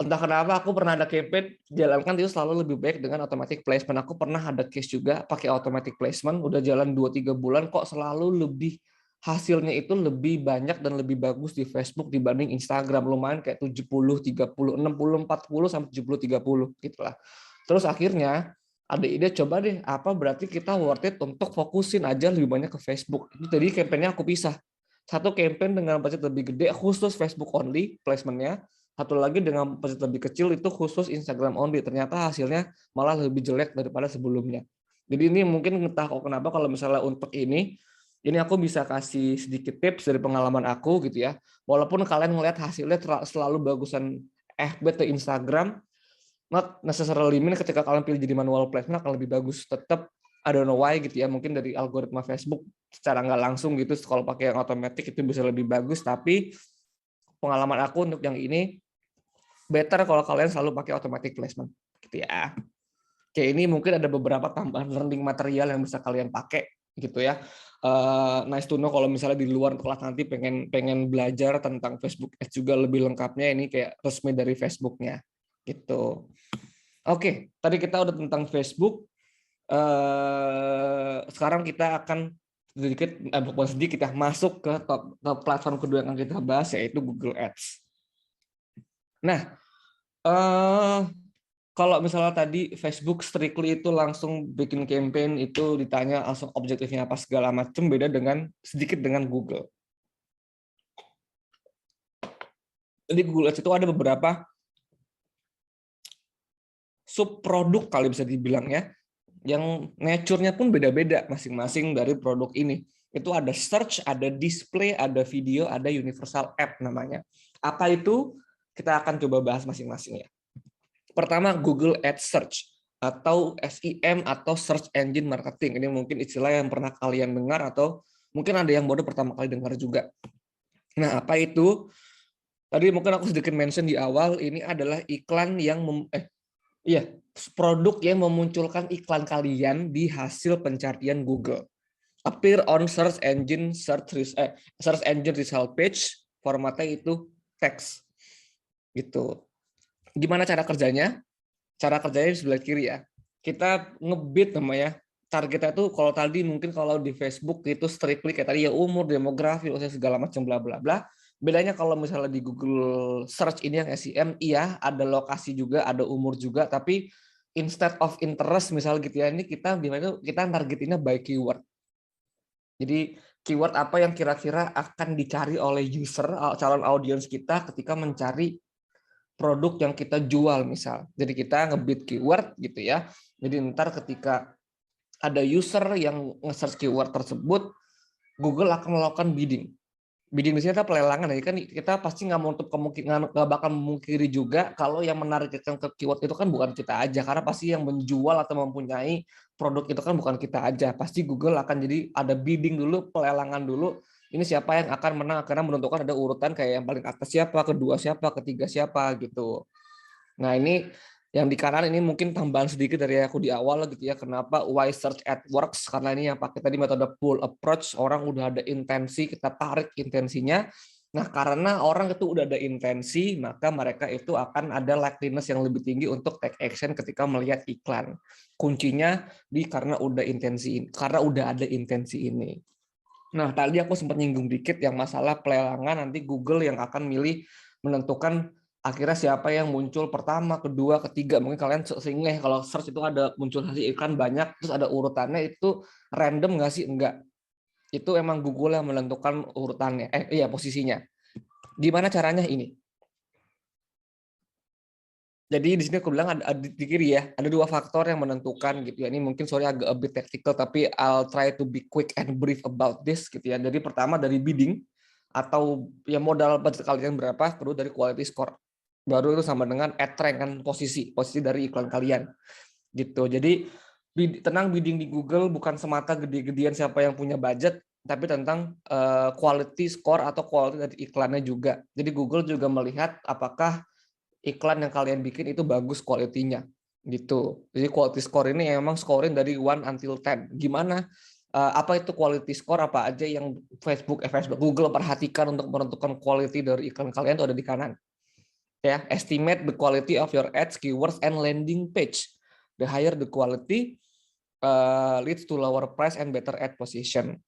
Entah kenapa aku pernah ada campaign jalankan itu selalu lebih baik dengan automatic placement. Aku pernah ada case juga pakai automatic placement udah jalan 2-3 bulan kok selalu lebih hasilnya itu lebih banyak dan lebih bagus di Facebook dibanding Instagram, lumayan kayak 70-30, 60-40 sampai 70-30 gitu lah. Terus akhirnya ada ide coba deh apa berarti kita worth it untuk fokusin aja lebih banyak ke Facebook. Itu tadi campaignnya aku pisah. Satu campaign dengan budget lebih gede khusus Facebook only placementnya, satu lagi dengan budget lebih kecil itu khusus Instagram only. Ternyata hasilnya malah lebih jelek daripada sebelumnya. Jadi ini mungkin entah kok kenapa kalau misalnya untuk ini aku bisa kasih sedikit tips dari pengalaman aku gitu ya. Walaupun kalian ngelihat hasilnya selalu bagusan FB atau Instagram, not necessarily mean ketika kalian pilih jadi manual placement akan lebih bagus. Tetap I don't know why gitu ya, mungkin dari algoritma Facebook secara nggak langsung gitu kalau pakai yang otomatis itu bisa lebih bagus, tapi pengalaman aku untuk yang ini better kalau kalian selalu pakai automatic placement gitu ya. Oke, ini mungkin ada beberapa tambahan learning material yang bisa kalian pakai gitu ya. Nice to know kalau misalnya di luar kelas nanti pengen belajar tentang Facebook Ads juga lebih lengkapnya, ini kayak resmi dari Facebooknya gitu. Oke, tadi kita udah tentang Facebook. Sekarang kita akan bukan sedikit ya, masuk ke platform kedua yang kita bahas yaitu Google Ads. Nah, kalau misalnya tadi Facebook strictly itu langsung bikin campaign itu ditanya langsung objektifnya apa segala macam, beda sedikit dengan Google. Jadi Google Ads itu ada beberapa subproduk kali bisa dibilang ya, yang nature-nya pun beda-beda masing-masing dari produk ini. Itu ada search, ada display, ada video, ada universal app namanya. Apa itu? Kita akan coba bahas masing-masing ya. Pertama, Google Ads Search atau SEM atau Search Engine Marketing. Ini mungkin istilah yang pernah kalian dengar atau mungkin ada yang baru pertama kali dengar juga. Nah, apa itu? Tadi mungkin aku sedikit mention di awal, ini adalah iklan yang produk yang memunculkan iklan kalian di hasil pencarian Google. Appear on search engine result page, formatnya itu teks. Gitu. Gimana cara kerjanya? Cara kerjanya di sebelah kiri ya. Kita ngebit namanya. Targetnya itu kalau tadi mungkin kalau di Facebook itu strictly kayak tadi ya umur, demografi, usia segala macam bla bla bla. Bedanya kalau misalnya di Google Search ini yang SEM, iya ada lokasi juga, ada umur juga, tapi instead of interest misal gitu ya, ini kita targetinnya by keyword. Jadi keyword apa yang kira-kira akan dicari oleh user, calon audiens kita ketika mencari produk yang kita jual misal. Jadi kita ngebit keyword gitu ya. Jadi ntar ketika ada user yang nge-search keyword tersebut, Google akan melakukan bidding. Bidding di sini adalah pelelangan. Jadi kan kita pasti nggak menutup kemungkinan, nggak bakal memungkiri juga kalau yang menarik ke keyword itu kan bukan kita aja, karena pasti yang menjual atau mempunyai produk itu kan bukan kita aja. Pasti Google akan jadi ada bidding dulu, pelelangan dulu. Ini siapa yang akan menang, karena menentukan ada urutan kayak yang paling atas siapa, kedua siapa, ketiga siapa gitu. Nah, ini yang di kanan ini mungkin tambahan sedikit dari aku di awal gitu ya. Kenapa why search ad works? Karena ini yang pakai tadi metode pull approach, orang udah ada intensi, kita tarik intensinya. Nah, karena orang itu udah ada intensi, maka mereka itu akan ada likeliness yang lebih tinggi untuk take action ketika melihat iklan. Kuncinya karena udah ada intensi ini. Nah, tadi aku sempat nyinggung dikit yang masalah pelelangan, nanti Google yang akan menentukan akhirnya siapa yang muncul pertama, kedua, ketiga. Mungkin kalian sering kalau search itu ada muncul hasil iklan banyak, terus ada urutannya, itu random nggak sih? Enggak. Itu emang Google yang menentukan urutannya. Iya, posisinya. Gimana caranya ini? Jadi di sini aku bilang ada di kiri ya, ada dua faktor yang menentukan gitu ya. Ini mungkin sorry agak a bit technical, tapi I'll try to be quick and brief about this gitu ya. Jadi pertama dari bidding atau ya modal budget kalian berapa, kedua dari quality score. Baru itu sama dengan ad rank kan, posisi dari iklan kalian gitu. Jadi tenang, bidding di Google bukan semata gede-gedean siapa yang punya budget, tapi tentang quality score atau quality dari iklannya juga. Jadi Google juga melihat apakah iklan yang kalian bikin itu bagus kualitinya gitu. Jadi quality score ini emang scoring dari 1 until 10. Gimana apa itu quality score, apa aja yang Google perhatikan untuk menentukan quality dari iklan kalian itu ada di kanan. Ya, estimate the quality of your ads, keywords and landing page. The higher the quality leads to lower price and better ad position.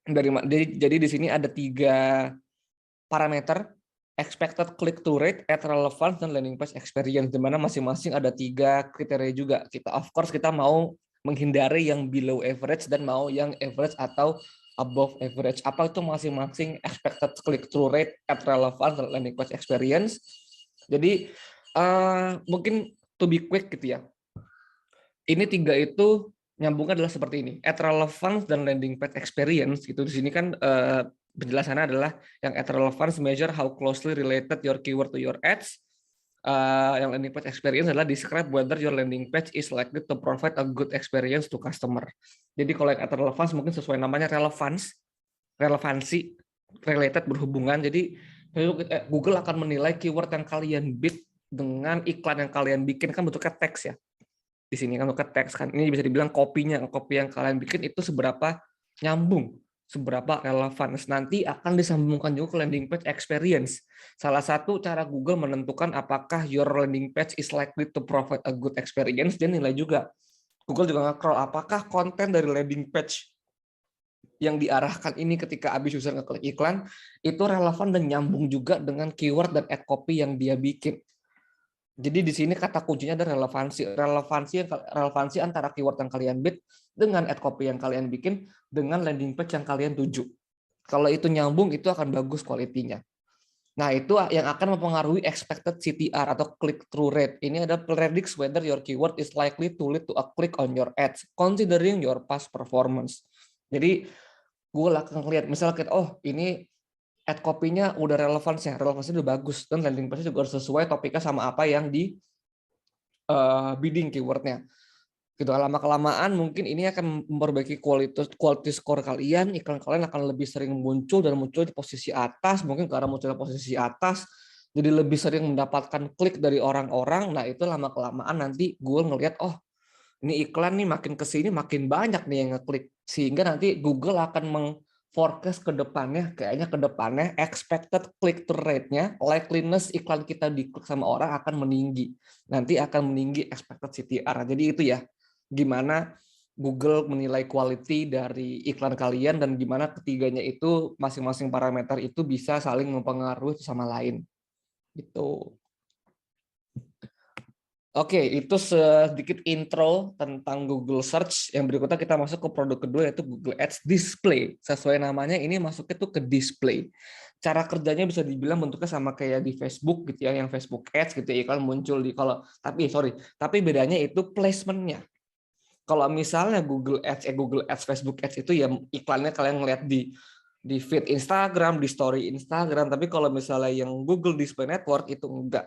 Jadi di sini ada 3 parameter: expected click-through rate, ad relevance, dan landing page experience, di mana masing-masing ada 3 kriteria juga. Kita mau menghindari yang below average dan mau yang average atau above average. Apa itu masing-masing expected click-through rate, ad relevance, dan landing page experience? Jadi mungkin to be quick gitu ya. Ini 3 itu nyambungnya adalah seperti ini. Ad relevance dan landing page experience gitu. Di sini kan penjelasannya adalah yang ad relevance measure how closely related your keyword to your ads. Yang landing page experience adalah describe whether your landing page is likely to provide a good experience to customer. Jadi kalau yang ad relevance mungkin sesuai namanya relevansi, related, berhubungan. Jadi Google akan menilai keyword yang kalian bid dengan iklan yang kalian bikin, kan bentuknya teks ya. Di sini kan bentuknya teks kan. Ini bisa dibilang kopi yang kalian bikin itu seberapa nyambung, seberapa relevan. Nanti akan disambungkan juga ke landing page experience. Salah satu cara Google menentukan apakah your landing page is likely to provide a good experience, dia nilai juga. Google juga nge-crawl apakah konten dari landing page yang diarahkan ini ketika habis user ngeklik iklan itu relevan dan nyambung juga dengan keyword dan ad copy yang dia bikin. Jadi di sini kata kuncinya ada relevansi antara keyword yang kalian bid dengan ad copy yang kalian bikin dengan landing page yang kalian tuju. Kalau itu nyambung, itu akan bagus kualitinya. Nah, itu yang akan mempengaruhi expected CTR atau click through rate. Ini ada predicts whether your keyword is likely to lead to a click on your ads considering your past performance. Jadi Google akan lihat misalnya oh ini ad copy-nya udah relevansinya udah bagus, dan landing page juga harus sesuai topiknya sama apa yang di bidding keywordnya. Gitu, lama-kelamaan mungkin ini akan memperbaiki quality score kalian, iklan kalian akan lebih sering muncul di posisi atas, mungkin karena muncul di posisi atas, jadi lebih sering mendapatkan klik dari orang-orang. Nah itu lama-kelamaan nanti Google ngelihat, oh ini iklan nih makin kesini makin banyak nih yang ngeklik, sehingga nanti Google akan forecast ke depannya, kayaknya ke depannya expected click through rate-nya, likeliness iklan kita diklik sama orang akan meninggi. Nanti akan meninggi expected CTR. Jadi itu ya, gimana Google menilai quality dari iklan kalian dan gimana ketiganya itu masing-masing parameter itu bisa saling mempengaruhi sama lain. Gitu. Oke, itu sedikit intro tentang Google Search. Yang berikutnya kita masuk ke produk kedua, yaitu Google Ads Display. Sesuai namanya, ini masuknya tuh ke display. Cara kerjanya bisa dibilang bentuknya sama kayak di Facebook gitu ya, yang Facebook Ads gitu ya, iklan muncul di tapi bedanya itu placementnya. Kalau misalnya Google Ads, Facebook Ads itu ya iklannya kalian ngeliat di feed Instagram, di story Instagram. Tapi kalau misalnya yang Google Display Network itu enggak.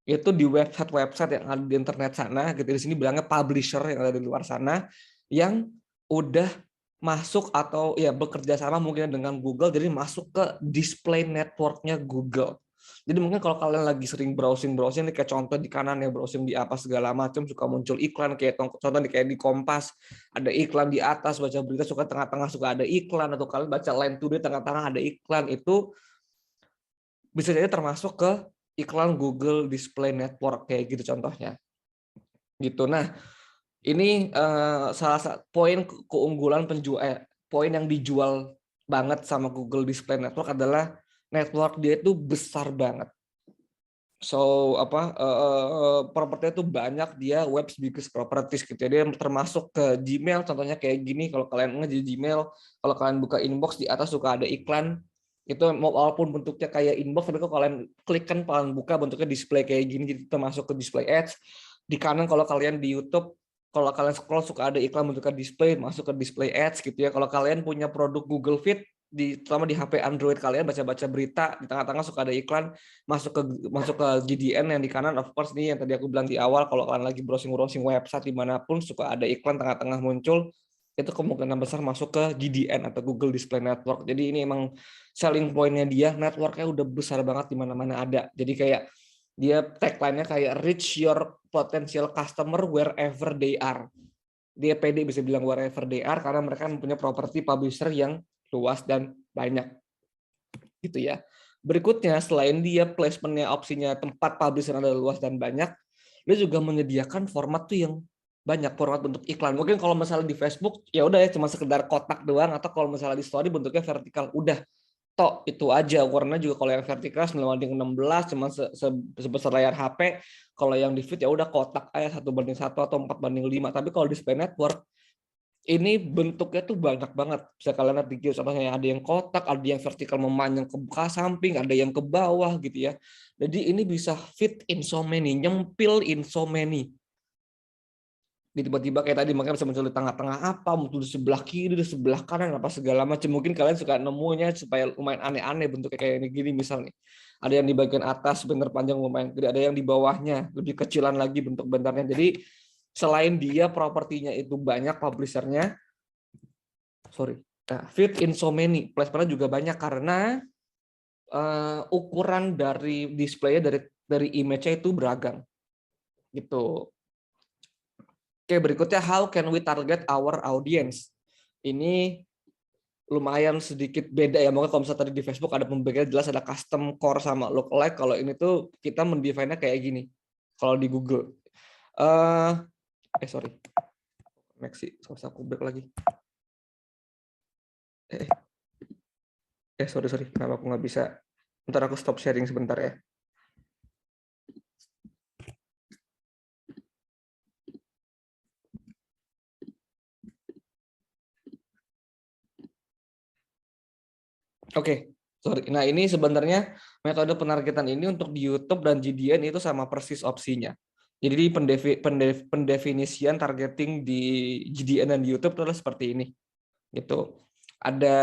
Itu di website yang ada di internet sana gitu. Di sini bilangnya publisher yang ada di luar sana yang udah masuk atau ya bekerja sama mungkin dengan Google, jadi masuk ke display networknya Google. Jadi mungkin kalau kalian lagi sering browsing nih, kayak contoh di kanan ya, browsing di apa segala macam, suka muncul iklan kayak contoh kayak di Kompas ada iklan, di atas baca berita suka tengah-tengah suka ada iklan, atau kalian baca Line Today tengah-tengah ada iklan, itu bisa jadi termasuk ke iklan Google Display Network kayak gitu contohnya. Gitu. Nah, ini salah satu poin keunggulan poin yang dijual banget sama Google Display Network adalah network dia itu besar banget. So propertinya tuh banyak, dia web's biggest properties gitu ya. Dia termasuk ke Gmail, contohnya kayak gini. Kalau kalian nge di Gmail, kalau kalian buka inbox di atas suka ada iklan. Itu walaupun bentuknya kayak inbox, tapi kalau kalian klik kan kalian buka bentuknya display kayak gini, jadi termasuk ke display ads. Di kanan kalau kalian di YouTube, kalau kalian scroll suka ada iklan bentuknya display, masuk ke display ads gitu ya. Kalau kalian punya produk Google Feed, terutama di HP Android kalian baca-baca berita, di tengah-tengah suka ada iklan, masuk ke GDN yang di kanan, of course nih yang tadi aku bilang di awal, kalau kalian lagi browsing website dimanapun suka ada iklan tengah-tengah muncul, itu kemungkinan besar masuk ke GDN atau Google Display Network. Jadi ini emang selling point-nya dia, networknya udah besar banget di mana-mana ada. Jadi kayak dia tagline-nya kayak reach your potential customer wherever they are. Dia pede bisa bilang wherever they are karena mereka punya properti publisher yang luas dan banyak gitu ya. Berikutnya, selain dia placementnya opsinya tempat publisher ada luas dan banyak, dia juga menyediakan format tuh yang banyak, format bentuk iklan. Mungkin kalau misalnya di Facebook ya udah ya cuma sekedar kotak doang, atau kalau misalnya di story bentuknya vertikal, udah tok itu aja. Warnanya juga kalau yang vertikal 9:16 cuma sebesar layar HP. Kalau yang di feed ya udah kotak aja 1:1 atau 4:5. Tapi kalau display network ini bentuknya tuh banyak banget. Bisa kalian lihat di kios, contohnya ada yang kotak, ada yang vertikal memanjang ke samping, ada yang ke bawah gitu ya. Jadi ini bisa fit in so many, nyempil in so many. Tiba-tiba kayak tadi makanya bisa muncul di tengah-tengah apa, muncul di sebelah kiri, di sebelah kanan, apa segala macam. Mungkin kalian suka nemunya supaya lumayan aneh-aneh bentuknya kayak ini gini misalnya. Ada yang di bagian atas bener panjang lumayan gede, ada yang di bawahnya lebih kecilan lagi bentuk bentarnya. Jadi selain dia propertinya itu banyak publishernya, fit in so many, placementnya juga banyak karena ukuran dari display-nya dari image-nya itu beragam gitu. Oke, berikutnya how can we target our audience? Ini lumayan sedikit beda ya. Mungkin kalau misalnya tadi di Facebook ada pembagian jelas ada custom core sama lookalike. Kalau ini tuh kita mendefine-nya kayak gini. Kalau di Google. Sorry. Next sih, aku break lagi. Sorry. Kenapa aku nggak bisa? Ntar aku stop sharing sebentar ya. Oke, sorry. Nah, ini sebenarnya metode penargetan ini untuk di YouTube dan GDN itu sama persis opsinya. Jadi pendefinisian targeting di GDN dan di YouTube adalah seperti ini. Gitu. Ada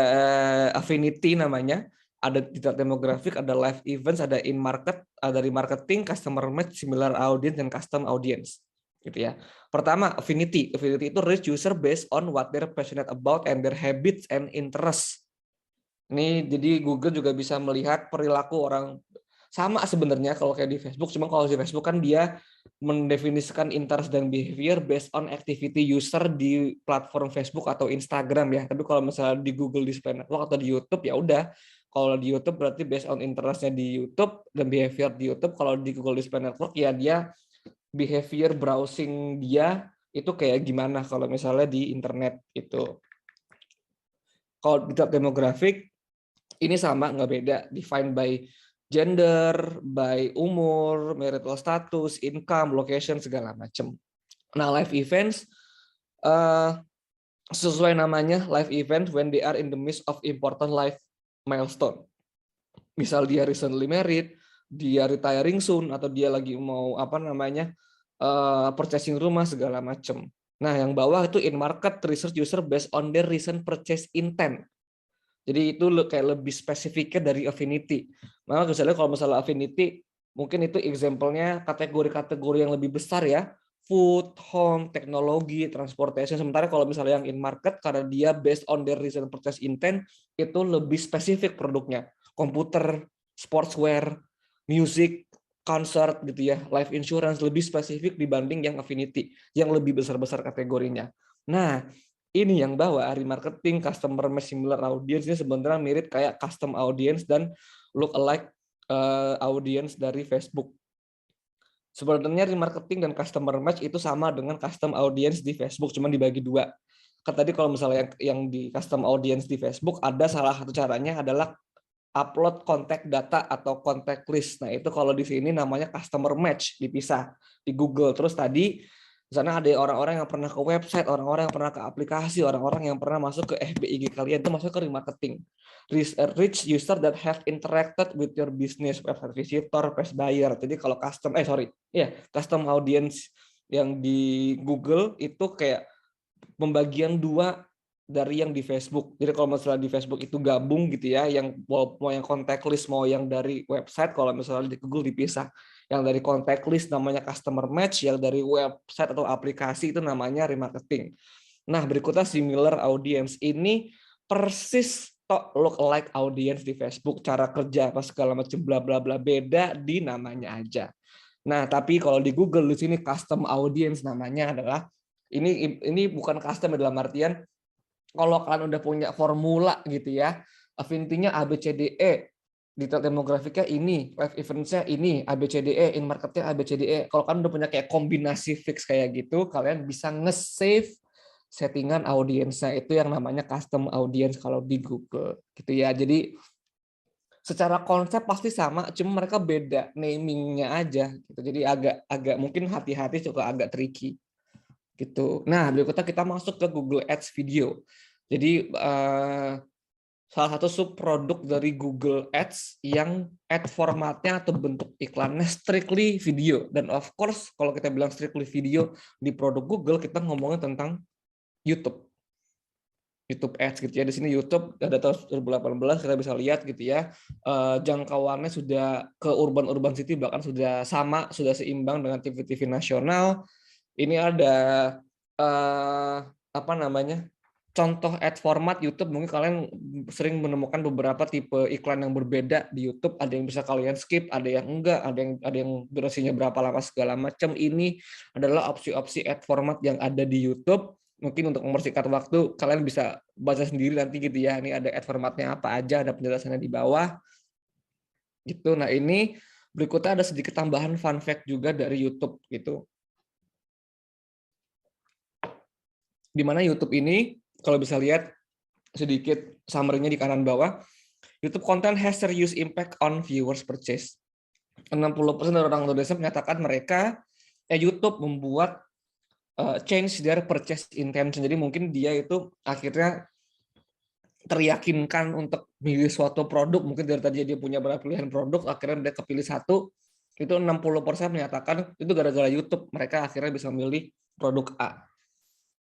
affinity namanya, ada digital demographic, ada live events, ada in market, ada remarketing, customer match, similar audience, dan custom audience. Gitu ya. Pertama, affinity. Affinity itu reach user based on what they're passionate about and their habits and interests. Ini jadi Google juga bisa melihat perilaku orang, sama sebenarnya kalau kayak di Facebook, cuma kalau di Facebook kan dia mendefinisikan interest dan behavior based on activity user di platform Facebook atau Instagram ya. Tapi kalau misalnya di Google Display Network atau di YouTube ya udah, kalau di YouTube berarti based on interestnya di YouTube dan behavior di YouTube. Kalau di Google Display Network ya dia behavior browsing dia itu kayak gimana kalau misalnya di internet itu. Kalau di demographic ini sama, nggak beda, define by gender, by umur, marital status, income, location, segala macam. Nah, live events, sesuai namanya, live event when they are in the midst of important life milestone. Misal dia recently married, dia retiring soon, atau dia lagi mau purchasing rumah, segala macam. Nah, yang bawah itu in market research user based on their recent purchase intent. Jadi itu kayak lebih spesifiknya dari affinity. Maka misalnya kalau masalah affinity, mungkin itu example-nya kategori-kategori yang lebih besar ya. Food, home, teknologi, transportation. Sementara kalau misalnya yang in market, karena dia based on their recent purchase intent, itu lebih spesifik produknya. Komputer, sportswear, music, concert gitu ya, life insurance, lebih spesifik dibanding yang affinity, yang lebih besar-besar kategorinya. Nah, ini yang bawa remarketing, customer match, similar audience ini sebenarnya mirip kayak custom audience dan look alike audience dari Facebook. Sebenarnya remarketing dan customer match itu sama dengan custom audience di Facebook, cuma dibagi dua. Kan tadi kalau misalnya yang di custom audience di Facebook ada salah satu caranya adalah upload kontak data atau kontak list. Nah, itu kalau di sini namanya customer match, dipisah di Google. Terus tadi di sana ada orang-orang yang pernah ke website, orang-orang yang pernah ke aplikasi, orang-orang yang pernah masuk ke FBIG kalian, itu masuk ke remarketing. Reach user that have interacted with your business, website visitor, page buyer. Jadi kalau custom audience yang di Google itu kayak pembagian dua dari yang di Facebook. Jadi kalau misalnya di Facebook itu gabung gitu ya, yang mau yang contact list, mau yang dari website, kalau misalnya di Google dipisah. Yang dari contact list namanya customer match, yang dari website atau aplikasi itu namanya remarketing. Nah, berikutnya similar audience. Ini persis look like audience di Facebook, cara kerja apa segala macam bla bla bla, beda di namanya aja. Nah, tapi kalau di Google di sini custom audience namanya adalah ini bukan custom dalam artian kalau kalian udah punya formula gitu ya, affinity-nya ABCDE, detail demografiknya ini, live events-nya ini, ABCDE, in market-nya ABCDE. Kalau kalian udah punya kayak kombinasi fix kayak gitu, kalian bisa nge-save settingan audiensnya, itu yang namanya custom audience kalau di Google gitu ya. Jadi secara konsep pasti sama, cuma mereka beda naming-nya aja gitu. Jadi agak mungkin hati-hati, juga agak tricky gitu. Nah, berikutnya kita masuk ke Google Ads Video. Jadi salah satu subproduk dari Google Ads yang ad formatnya atau bentuk iklannya strictly video. Dan of course, kalau kita bilang strictly video di produk Google, kita ngomongin tentang YouTube. YouTube Ads gitu ya. Di sini YouTube ada tahun 2018 kita bisa lihat gitu ya. Jangkauannya sudah ke urban city, bahkan sudah seimbang dengan TV-TV nasional. Ini ada apa namanya? Contoh ad format YouTube, mungkin kalian sering menemukan beberapa tipe iklan yang berbeda di YouTube. Ada yang bisa kalian skip, ada yang enggak, ada yang durasinya berapa lama segala macam. Ini adalah opsi-opsi ad format yang ada di YouTube. Mungkin untuk mempersingkat waktu, kalian bisa baca sendiri nanti gitu ya. Ini ada ad formatnya apa aja, ada penjelasannya di bawah. Gitu. Nah, ini berikutnya ada sedikit tambahan fun fact juga dari YouTube gitu. Di mana YouTube ini, kalau bisa lihat sedikit summary-nya di kanan bawah, YouTube content has serious impact on viewers purchase. 60% dari orang Indonesia menyatakan YouTube membuat change their purchase intention. Jadi mungkin dia itu akhirnya teryakinkan untuk milih suatu produk, mungkin dari tadi dia punya berapa pilihan produk, akhirnya dia kepilih satu, itu 60% menyatakan itu gara-gara YouTube mereka akhirnya bisa milih produk A.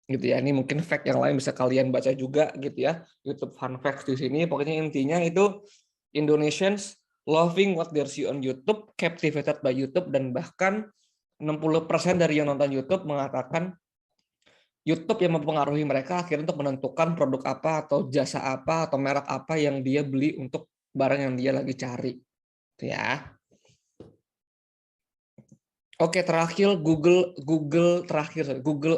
Gitu ya. Ini mungkin fact yang lain bisa kalian baca juga gitu ya. YouTube fun facts di sini. Pokoknya intinya itu Indonesians loving what they see on YouTube, captivated by YouTube, dan bahkan 60% dari yang nonton YouTube mengatakan YouTube yang mempengaruhi mereka akhirnya untuk menentukan produk apa atau jasa apa atau merek apa yang dia beli untuk barang yang dia lagi cari. Itu ya. Oke, terakhir Google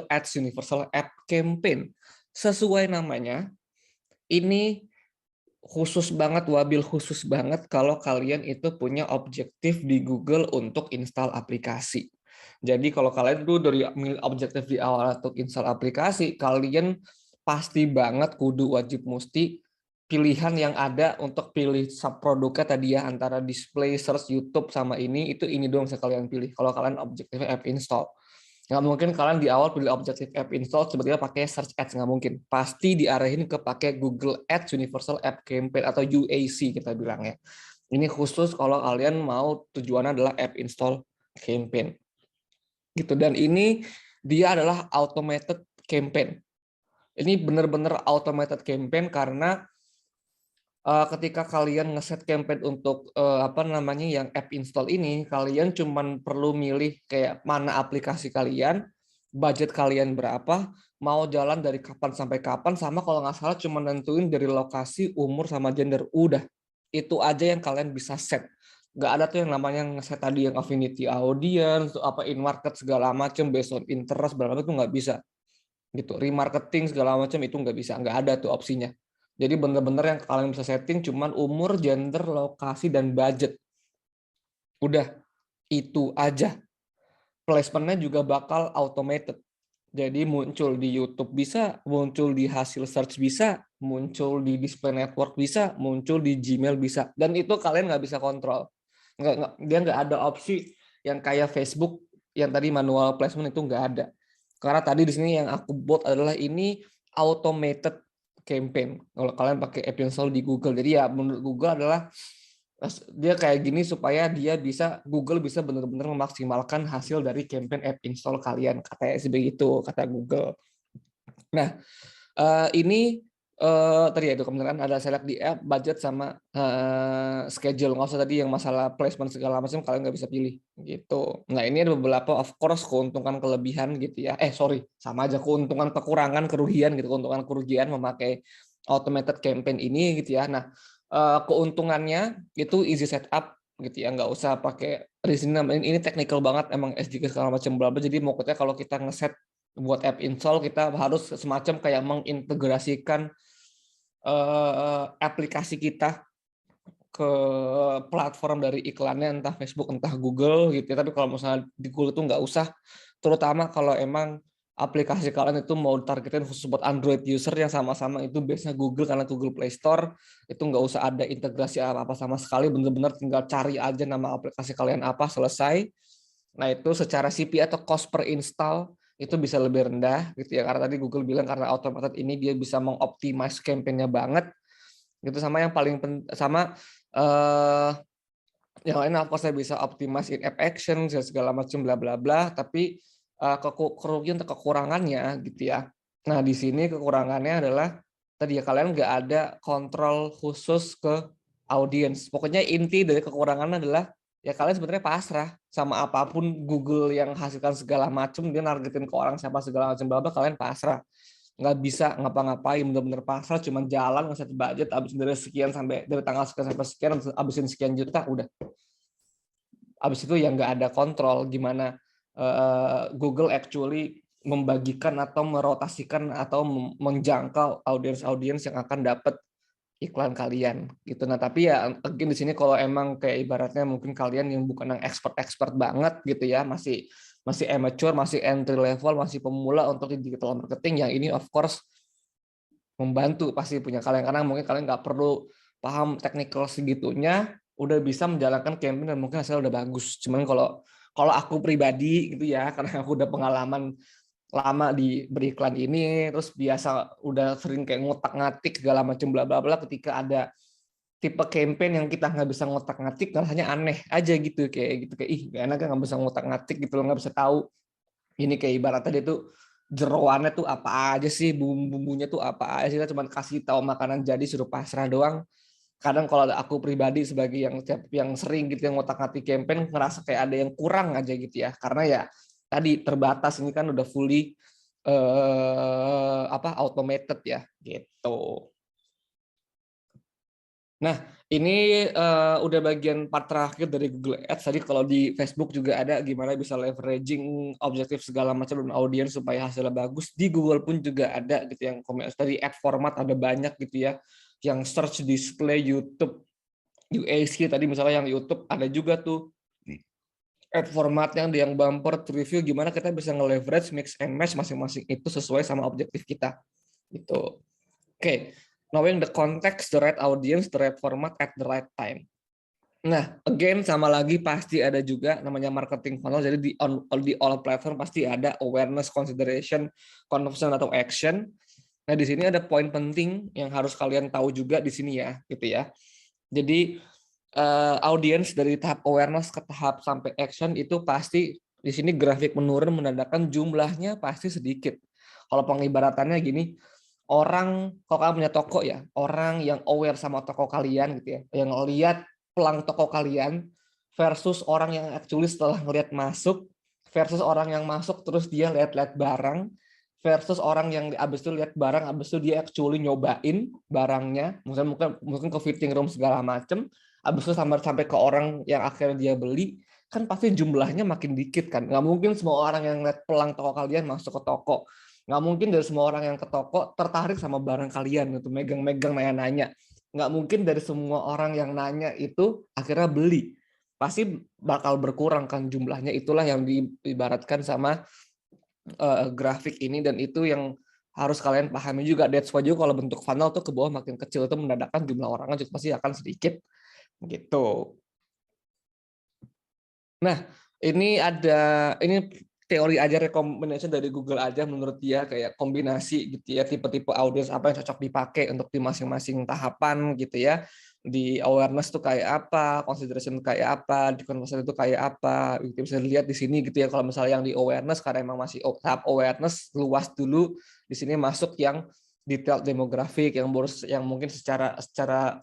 Ads Universal App Campaign. Sesuai namanya, ini wabil khusus banget kalau kalian itu punya objektif di Google untuk install aplikasi. Jadi kalau kalian tuh dari objektif di awal untuk install aplikasi, kalian pasti banget kudu wajib musti pilihan yang ada untuk pilih subproduknya tadi ya, antara display, search, YouTube sama ini doang bisa kalian pilih. Kalau kalian objektifnya app install. Nggak mungkin kalian di awal pilih objektif app install tiba-tiba pakai search ads, nggak mungkin. Pasti diarahin ke pakai Google Ads Universal App Campaign atau UAC kita bilang ya. Ini khusus kalau kalian mau tujuannya adalah app install campaign. Gitu. Dan ini dia adalah automated campaign. Ini benar-benar automated campaign karena ketika kalian ngeset campaign untuk yang app install ini, kalian cuman perlu milih kayak mana aplikasi kalian, budget kalian berapa, mau jalan dari kapan sampai kapan, sama kalau nggak salah cuma nentuin dari lokasi, umur, sama gender. Udah, itu aja yang kalian bisa set. Nggak ada tuh yang namanya ngeset tadi yang affinity audience, in market segala macam, based on interest, berapa itu nggak bisa. Gitu, remarketing segala macam itu nggak bisa, nggak ada tuh opsinya. Jadi benar-benar yang kalian bisa setting cuman umur, gender, lokasi, dan budget. Udah, itu aja. Placement-nya juga bakal automated. Jadi muncul di YouTube bisa, muncul di hasil search bisa, muncul di display network bisa, muncul di Gmail bisa. Dan itu kalian nggak bisa kontrol. Dia nggak ada opsi yang kayak Facebook yang tadi manual placement itu nggak ada. Karena tadi di sini yang aku buat adalah ini automated campaign. Kalau kalian pakai app install di Google. Jadi ya menurut Google adalah dia kayak gini supaya Google bisa benar-benar memaksimalkan hasil dari campaign app install kalian, katanya sih begitu kata Google. Nah, ini tadi ya itu kemudian ada select di app, budget sama schedule. Nggak usah tadi yang masalah placement segala macam kalian nggak bisa pilih gitu. Nah, ini ada beberapa of course keuntungan kelebihan gitu ya. Sorry, sama aja keuntungan kekurangan kerugian gitu. Keuntungan kerugian memakai automated campaign ini gitu ya. Nah, keuntungannya itu easy setup gitu ya, nggak usah pakai di sini ini technical banget emang SDK segala macam bla bla. Jadi maksudnya kalau kita ngeset buat app install kita harus semacam kayak mengintegrasikan aplikasi kita ke platform dari iklannya entah Facebook entah Google gitu ya. Tapi kalau misalnya di Google itu nggak usah, terutama kalau emang aplikasi kalian itu mau targetin khusus buat Android user yang sama-sama itu biasanya Google karena Google Play Store itu nggak usah ada integrasi apa-apa sama sekali, bener-bener tinggal cari aja nama aplikasi kalian apa selesai. Nah itu secara CP atau cost per install itu bisa lebih rendah gitu ya, karena tadi Google bilang karena automated ini dia bisa mengoptimize campaign-nya banget gitu. Sama yang paling sama eh, yang lain of course saya bisa optimize in app action segala macam bla bla bla, tapi kerugian atau kekurangannya gitu ya. Nah di sini kekurangannya adalah tadi ya kalian nggak ada kontrol khusus ke audiens. Pokoknya inti dari kekurangannya adalah ya kalian sebenarnya pasrah sama apapun Google yang hasilkan segala macam, dia nargetin ke orang siapa segala macam bla bla, kalian pasrah nggak bisa ngapa-ngapain, bener-bener pasrah cuman jalan ngeset budget abis dari sekian sampai dari tanggal sekian sampai sekian abisin sekian juta udah. Abis itu ya nggak ada kontrol gimana Google actually membagikan atau merotasikan atau menjangkau audiens-audiens yang akan dapat iklan kalian gitu. Nah tapi ya again di sini kalau emang kayak ibaratnya mungkin kalian yang bukan yang expert banget gitu ya, masih masih amateur, masih entry level, masih pemula untuk di digital marketing, yang ini of course membantu pasti punya kalian karena mungkin kalian nggak perlu paham technical segitunya udah bisa menjalankan campaign dan mungkin hasilnya udah bagus. Cuman kalau kalau aku pribadi gitu ya, karena aku udah pengalaman lama di beriklan ini, terus biasa udah sering kayak ngotak-ngatik segala macam bla bla bla, ketika ada tipe campaign yang kita nggak bisa ngotak-ngatik rasanya aneh aja gitu, kayak ih gak enak nggak bisa ngotak-ngatik gitu loh, nggak bisa tahu ini kayak ibaratnya dia tuh jeroannya tuh apa aja sih, bumbu-bumbunya tuh apa aja sih, kita cuma kasih tahu makanan jadi suruh pasrah doang. Kadang kalau aku pribadi sebagai yang sering gitu yang ngotak-ngatik campaign ngerasa kayak ada yang kurang aja gitu ya, karena ya tadi terbatas, ini kan udah fully automated ya gitu. Nah, ini udah bagian part terakhir dari Google Ads. Tadi kalau di Facebook juga ada gimana bisa leveraging objektif segala macam dan audiens supaya hasilnya bagus. Di Google pun juga ada gitu yang komen tadi ad format ada banyak gitu ya. Yang search display YouTube UAC tadi misalnya yang YouTube ada juga tuh ad format yang bumper review, gimana kita bisa nge-leverage mix and match masing-masing itu sesuai sama objektif kita gitu. Oke, knowing the context, the right audience, the right format at the right time. Nah, again sama lagi pasti ada juga namanya marketing funnel. Jadi di all platform pasti ada awareness, consideration, conversion atau action. Nah, di sini ada poin penting yang harus kalian tahu juga di sini ya, gitu ya. Jadi audience dari tahap awareness ke tahap sampai action itu pasti di sini grafik menurun menandakan jumlahnya pasti sedikit. Kalau pengibaratannya gini, kalau kalian punya toko ya, orang yang aware sama toko kalian gitu ya, yang lihat pelang toko kalian versus orang yang actually setelah ngelihat masuk versus orang yang masuk terus dia lihat-lihat barang versus orang yang abis itu lihat barang abis itu dia actually nyobain barangnya, mungkin ke fitting room segala macem, abis itu sampai ke orang yang akhirnya dia beli, kan pasti jumlahnya makin dikit kan. Nggak mungkin semua orang yang lihat pelang toko kalian masuk ke toko, nggak mungkin dari semua orang yang ke toko tertarik sama barang kalian itu megang-megang nanya-nanya, nggak mungkin dari semua orang yang nanya itu akhirnya beli, pasti bakal berkurang kan jumlahnya. Itulah yang diibaratkan sama grafik ini, dan itu yang harus kalian pahami juga. That's why juga kalau bentuk funnel tuh ke bawah makin kecil itu menandakan jumlah orangnya juga pasti akan sedikit gitu. Nah, ini teori aja, recommendation dari Google aja, menurut dia kayak kombinasi gitu ya, tipe-tipe audiens apa yang cocok dipakai untuk di masing-masing tahapan gitu ya. Di awareness tuh kayak apa, consideration kayak apa, di conversion itu kayak apa. Gitu bisa dilihat di sini gitu ya. Kalau misalnya yang di awareness karena emang masih tahap awareness luas dulu, di sini masuk yang detail demografik yang mungkin secara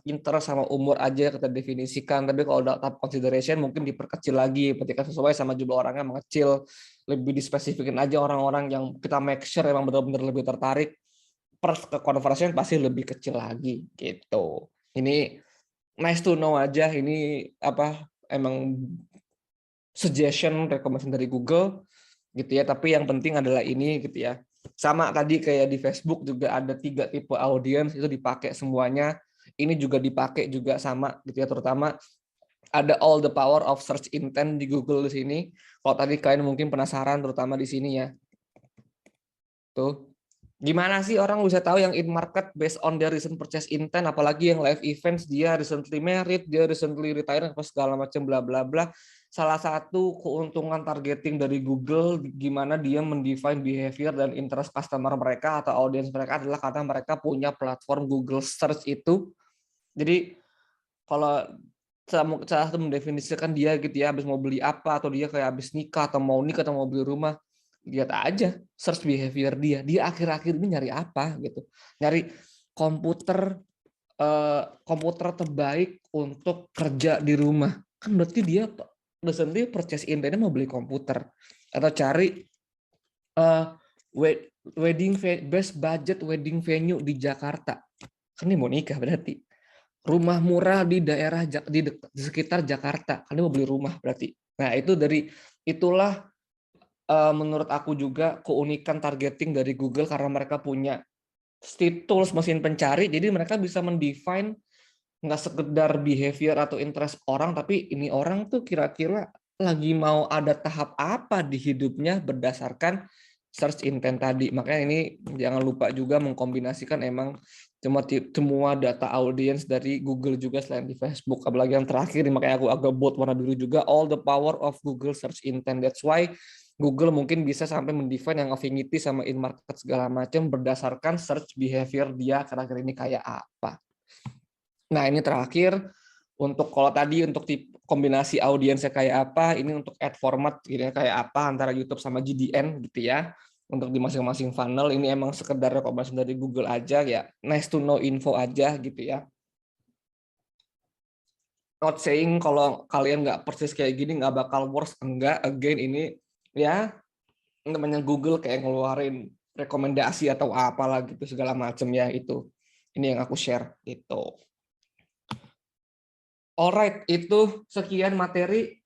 interest sama umur aja kita definisikan, tapi kalau udah tahap consideration mungkin diperkecil lagi ketika sesuai sama jumlah orangnya mengecil, lebih dispesifikin aja orang-orang yang kita make sure emang benar-benar lebih tertarik, per ke conversion pasti lebih kecil lagi gitu. Ini nice to know aja, ini apa emang suggestion recommendation dari Google gitu ya, tapi yang penting adalah ini gitu ya. Sama tadi kayak di Facebook juga ada 3 tipe audiens, itu dipakai semuanya. Ini juga dipakai juga sama gitu ya, terutama ada all the power of search intent di Google di sini. Kalau tadi kalian mungkin penasaran terutama di sini ya. Tuh. Gimana sih orang bisa tahu yang in market based on their recent purchase intent, apalagi yang live events, dia recently married, dia recently retired, apa segala macam bla bla bla. Salah satu keuntungan targeting dari Google gimana dia mendefine behavior dan interest customer mereka atau audience mereka adalah karena mereka punya platform Google Search itu. Jadi kalau salah satu mendefinisikan dia gitu ya, habis mau beli apa, atau dia kayak habis nikah atau mau nikah atau mau beli rumah, lihat aja search behavior dia akhir-akhir ini nyari apa gitu, nyari komputer komputer terbaik untuk kerja di rumah, kan berarti dia recently purchase intentnya mau beli komputer, atau cari wedding best budget wedding venue di Jakarta, kan dia mau nikah berarti. Rumah murah di daerah di sekitar Jakarta, kan dia mau beli rumah berarti. Nah itu itulah menurut aku juga keunikan targeting dari Google, karena mereka punya tools mesin pencari, jadi mereka bisa mendefine nggak sekedar behavior atau interest orang, tapi ini orang tuh kira-kira lagi mau ada tahap apa di hidupnya berdasarkan search intent tadi. Makanya ini jangan lupa juga mengkombinasikan emang semua data audience dari Google juga selain di Facebook. Apalagi yang terakhir, makanya aku agak bold warna biru juga, all the power of Google search intent. That's why Google mungkin bisa sampai mendefine yang affinity sama in market segala macam berdasarkan search behavior dia akhir-akhir ini kayak apa. Nah, ini terakhir untuk kalau tadi untuk kombinasi audiensnya kayak apa, ini untuk ad format gitu ya, kayak apa antara YouTube sama GDN gitu ya. Untuk di masing-masing funnel ini emang sekedar rekomendasi dari Google aja ya, nice to know info aja gitu ya. Not saying kalau kalian nggak persis kayak gini nggak bakal worse, enggak. Again ini ya namanya Google kayak ngeluarin rekomendasi atau apalah gitu segala macam ya, itu. Ini yang aku share gitu. Alright, itu sekian materi